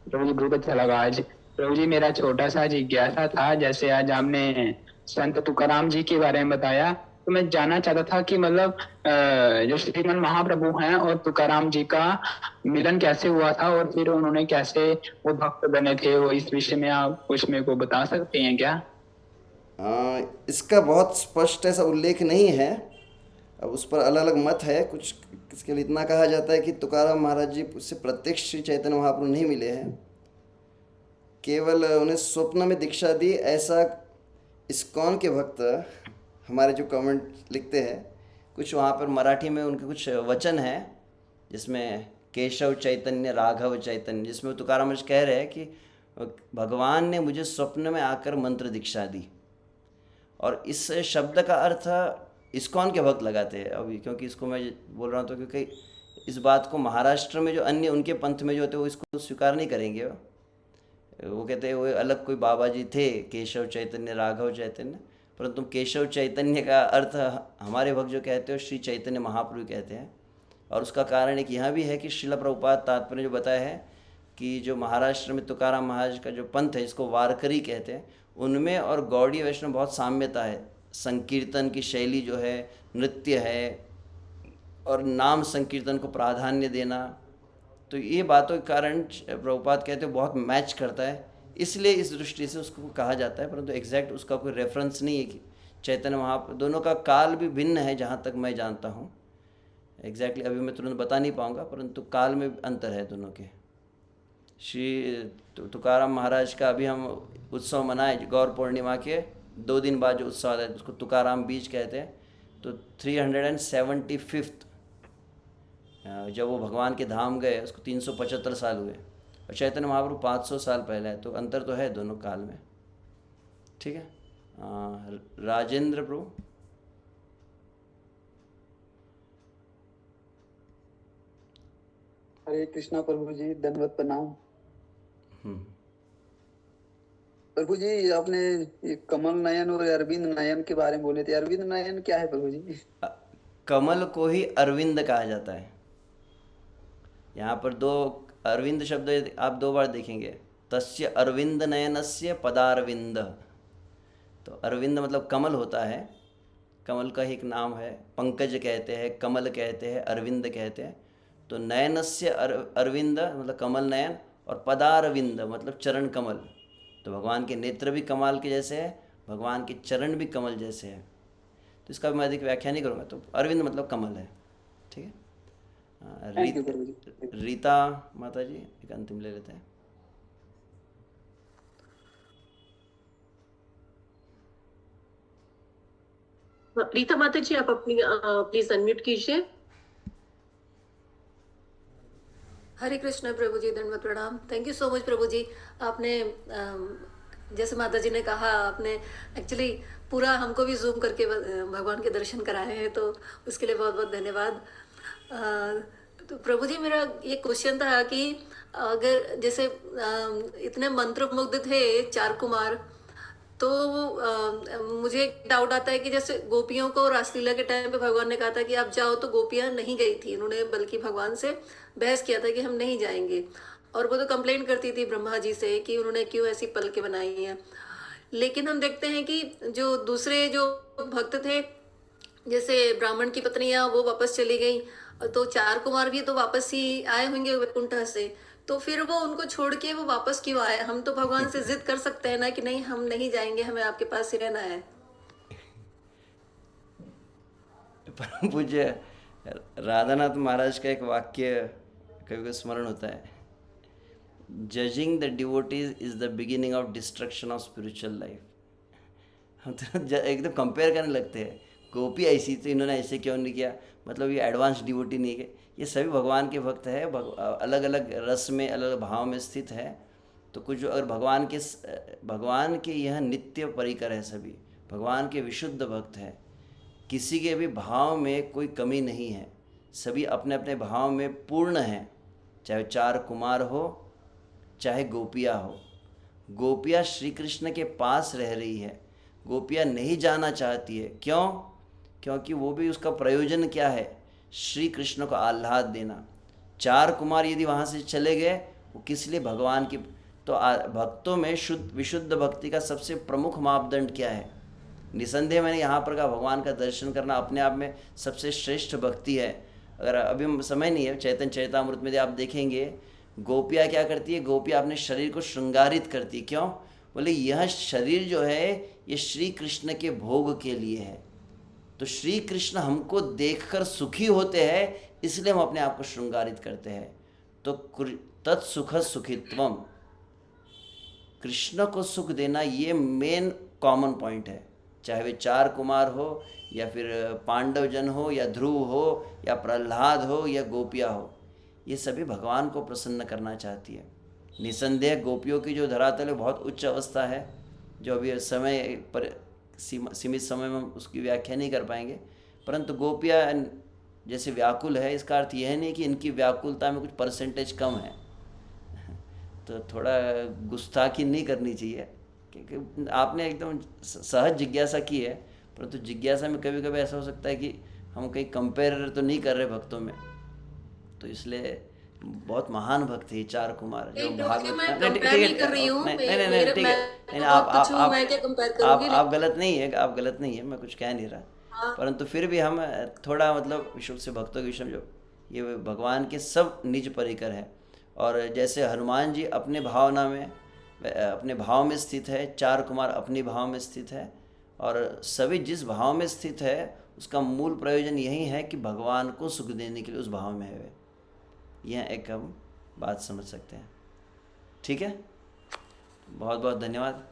प्रभु जी बहुत अच्छा लगा आज। प्रभु जी मेरा छोटा सा जिज्ञासा था, जैसे आज आपने संत तुकाराम जी के बारे में बताया, तो मैं जानना चाहता था कि मतलब जो श्रीमन महाप्रभु हैं और तुकाराम जी का मिलन कैसे हुआ था, और फिर उन्होंने कैसे वो भक्त बने थे, वो इस विषय में आप कुछ मेरे को बता सकते हैं क्या? इसका बहुत स्पष्ट ऐसा उल्लेख नहीं है, अब उस पर अलग अलग मत है। कुछ इसके लिए इतना कहा जाता है कि तुकाराम महाराज जी उससे प्रत्यक्ष श्री चैतन्य महाप्रभु नहीं मिले हैं, केवल उन्हें स्वप्न में दीक्षा दी, ऐसा इस्कॉन के भक्त हमारे जो कमेंट लिखते हैं, कुछ वहाँ पर मराठी में उनके कुछ वचन हैं जिसमें केशव चैतन्य राघव चैतन्य, जिसमें तुकाराम महाराज कह रहे हैं कि भगवान ने मुझे स्वप्न में आकर मंत्र दीक्षा दी। और इस शब्द का अर्थ इस्कॉन के भक्त लगाते हैं अभी, क्योंकि इसको मैं बोल रहा हूँ तो क्योंकि इस बात को महाराष्ट्र में जो अन्य उनके पंथ में जो होते हैं वो इसको स्वीकार नहीं करेंगे। वो कहते हैं वो अलग कोई बाबा जी थे, केशव चैतन्य राघव चैतन्य, परंतु केशव चैतन्य का अर्थ हमारे भक्त जो कहते हो श्री चैतन्य महाप्रभु कहते हैं। और उसका कारण एक यह भी है कि श्रील प्रभुपाद तात्पर्य जो बताया है कि जो महाराष्ट्र में तुकाराम महाराज का जो पंथ है, इसको वारकरी कहते हैं, उनमें और गौड़ीय वैष्णव बहुत साम्यता है। संकीर्तन की शैली जो है, नृत्य है, और नाम संकीर्तन को प्राधान्य देना, तो ये बातों के कारण प्रभुपाद कहते हैं बहुत मैच करता है, इसलिए इस दृष्टि से उसको कहा जाता है। परंतु एग्जैक्ट उसका कोई रेफरेंस नहीं है कि चैतन्य महाप्रभु, दोनों का काल भी भिन्न है जहाँ तक मैं जानता हूँ। एग्जैक्टली अभी मैं तुरंत बता नहीं पाऊँगा, परंतु काल में अंतर है दोनों के। श्री तुकाराम महाराज का अभी हम उत्सव मनाए गौर पूर्णिमा के 2 दिन बाद जो उत्सव आता है उसको तुकाराम बीज कहते हैं। तो 375 जब वो भगवान के धाम गए उसको 375 साल हुए और चैतन्य महाप्रभु 500 साल पहले है, तो अंतर तो है दोनों काल में। ठीक है, राजेंद्र प्रभु। हरे कृष्णा प्रभु जी, दंडवत प्रणाम। प्रभु जी, आपने ये कमल नयन और अरविंद नयन के बारे में बोले थे। अरविंद नयन क्या है प्रभु जी? कमल को ही अरविंद कहा जाता है। यहाँ पर दो अरविंद शब्द आप दो बार देखेंगे, तस्य अरविंद नयनस्य पदारविंद। तो अरविंद मतलब कमल होता है, कमल का ही एक नाम है। पंकज कहते हैं, कमल कहते हैं, अरविंद कहते हैं। तो नयनस्य अरविंद मतलब कमल नयन, और पदारविंद मतलब चरण कमल। तो भगवान के नेत्र भी कमाल के जैसे है, भगवान के चरण भी कमल जैसे है। तो इसका मैं अधिक व्याख्या नहीं करूँगा। तो अरविंद मतलब कमल है। ठीक है, रीता माता जी एक अंतिम ले लेते हैं। रीता माता जी, आप अपनी प्लीज अनम्यूट कीजिए। हरे कृष्ण प्रभु जी, दंडवत प्रणाम। थैंक यू सो मच प्रभु जी। आपने जैसे माता जी ने कहा, आपने एक्चुअली पूरा हमको भी जूम करके भगवान के दर्शन कराए हैं, तो उसके लिए बहुत बहुत धन्यवाद। तो प्रभु जी, मेरा ये क्वेश्चन था कि अगर जैसे इतने मंत्रमुग्ध थे चार कुमार, तो मुझे एक डाउट आता है कि जैसे गोपियों को रासलीला के टाइम पे भगवान ने कहा था कि आप जाओ, तो गोपियां नहीं गई थी। उन्होंने बल्कि भगवान से बहस किया था कि हम नहीं जाएंगे, और वो तो कंप्लेंट करती थी ब्रह्मा जी से कि उन्होंने क्यों ऐसी पलकें बनाई हैं। लेकिन हम देखते हैं कि जो दूसरे जो भक्त थे, जैसे ब्राह्मण की पत्नियां, वो वापस चली गई, तो चार कुमार भी तो वापस ही आए होंगे वैकुंठ से। तो फिर वो उनको छोड़ के वो वापस क्यों आए? हम तो भगवान से जिद कर सकते हैं ना कि नहीं, हम नहीं जाएंगे, हमें आपके पास ही रहना है। परम पूज्य राधानाथ महाराज का एक वाक्य कभी कभी स्मरण होता है, judging the devotees is the beginning of destruction of spiritual life. हम तो एकदम कंपेयर करने लगते हैं, गोपी ऐसी तो इन्होंने ऐसे क्यों नहीं किया, मतलब ये एडवांस डिवोटी नहीं है। ये सभी भगवान के भक्त है, अलग अलग रस में, अलग अलग भाव में स्थित है। तो कुछ अगर भगवान के यह नित्य परिकर है, सभी भगवान के विशुद्ध भक्त हैं, किसी के भी भाव में कोई कमी नहीं है, सभी अपने अपने भाव में पूर्ण हैं। चाहे चार कुमार हो, चाहे गोपियाँ हो। गोपियाँ श्री कृष्ण के पास रह रही है, गोपियाँ नहीं जाना चाहती है। क्यों? क्योंकि वो भी उसका प्रयोजन क्या है, श्री कृष्ण को आह्लाद देना। चार कुमार यदि वहाँ से चले गए, वो किस लिए? भगवान की। तो भक्तों में विशुद्ध भक्ति का सबसे प्रमुख मापदंड क्या है? निसंदेह मैंने यहाँ पर कहा, भगवान का दर्शन करना अपने आप में सबसे श्रेष्ठ भक्ति है। अगर अभी समय नहीं है, चैतन्य चरितामृत में आप देखेंगे, गोपियाँ क्या करती है, गोपियाँ अपने शरीर को श्रृंगारित करती। क्यों? बोले यह शरीर जो है ये श्री कृष्ण के भोग के लिए है। तो श्री कृष्ण हमको देखकर सुखी होते हैं, इसलिए हम अपने आप को श्रृंगारित करते हैं। तो तत्सुख सुखित्वम, कृष्ण को सुख देना, ये मेन कॉमन पॉइंट है। चाहे वे चार कुमार हो, या फिर पांडव जन हो, या ध्रुव हो, या प्रहलाद हो, या गोपिया हो, ये सभी भगवान को प्रसन्न करना चाहती है। निसंदेह गोपियों की जो धरातल है बहुत उच्च अवस्था है, जो अभी समय पर सीमित समय में उसकी व्याख्या नहीं कर पाएंगे। परंतु गोपियाँ जैसे व्याकुल है, इसका अर्थ यह नहीं कि इनकी व्याकुलता में कुछ परसेंटेज कम है। तो थोड़ा गुस्ताखी नहीं करनी चाहिए, क्योंकि आपने एकदम सहज जिज्ञासा की है, परंतु जिज्ञासा में कभी कभी ऐसा हो सकता है कि हम कहीं कंपेयर तो नहीं कर रहे भक्तों में। तो इसलिए बहुत महान भक्त है चार कुमार जो भागवत। आप गलत नहीं है, आप गलत नहीं है, मैं कुछ कह नहीं रहा। परंतु फिर भी हम थोड़ा मतलब विशुद्ध से भक्तों के विषय में, जो ये भगवान के सब निज परिकर है। और जैसे हनुमान जी अपने भावना में, अपने भाव में स्थित है, चार कुमार अपने भाव में स्थित है, और सभी जिस भाव में स्थित है उसका मूल प्रयोजन यही है कि भगवान को सुख देने के लिए उस भाव में है वे। यह एक हम बात समझ सकते हैं। ठीक है, बहुत बहुत धन्यवाद।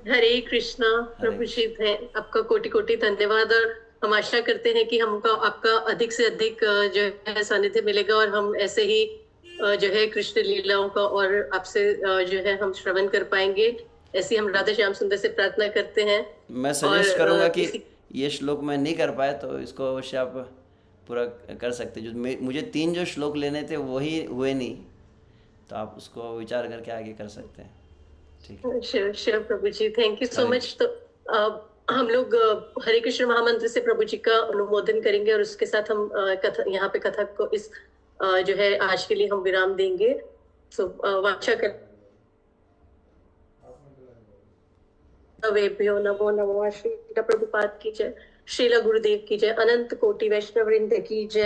हरे कृष्णा प्रभु जी, आपका कोटि कोटि धन्यवाद। और हम आशा करते हैं कि हमको आपका अधिक से अधिक जो है सानिध्य मिलेगा और हम ऐसे ही जो है कृष्ण लीलाओं का और आपसे जो है हम श्रवण कर पाएंगे। ऐसी हम राधा श्याम सुंदर से प्रार्थना करते हैं। मैं सजेस्ट करूँगा कि इसी- ये श्लोक मैं नहीं कर पाया तो इसको अवश्य आप पूरा कर सकते। जो मुझे 3 जो श्लोक लेने थे वही हुए नहीं, तो आप उसको विचार करके आगे कर सकते हैं। ठीक है, श्योर श्योर प्रभु जी, थैंक यू सो हरे मच। तो हम लोग हरे कृष्ण महामंत्र से प्रभु जी का अनुमोदन करेंगे और उसके साथ हम कथा यहाँ पे कथक को इस जो है आज के लिए हम विराम देंगे। सो वाचा कर वेभ्यो नमो नमः। श्रील प्रभुपाद की जय, श्रील गुरुदेव की जय, अनंत कोटि वैष्णव वृंद की जय।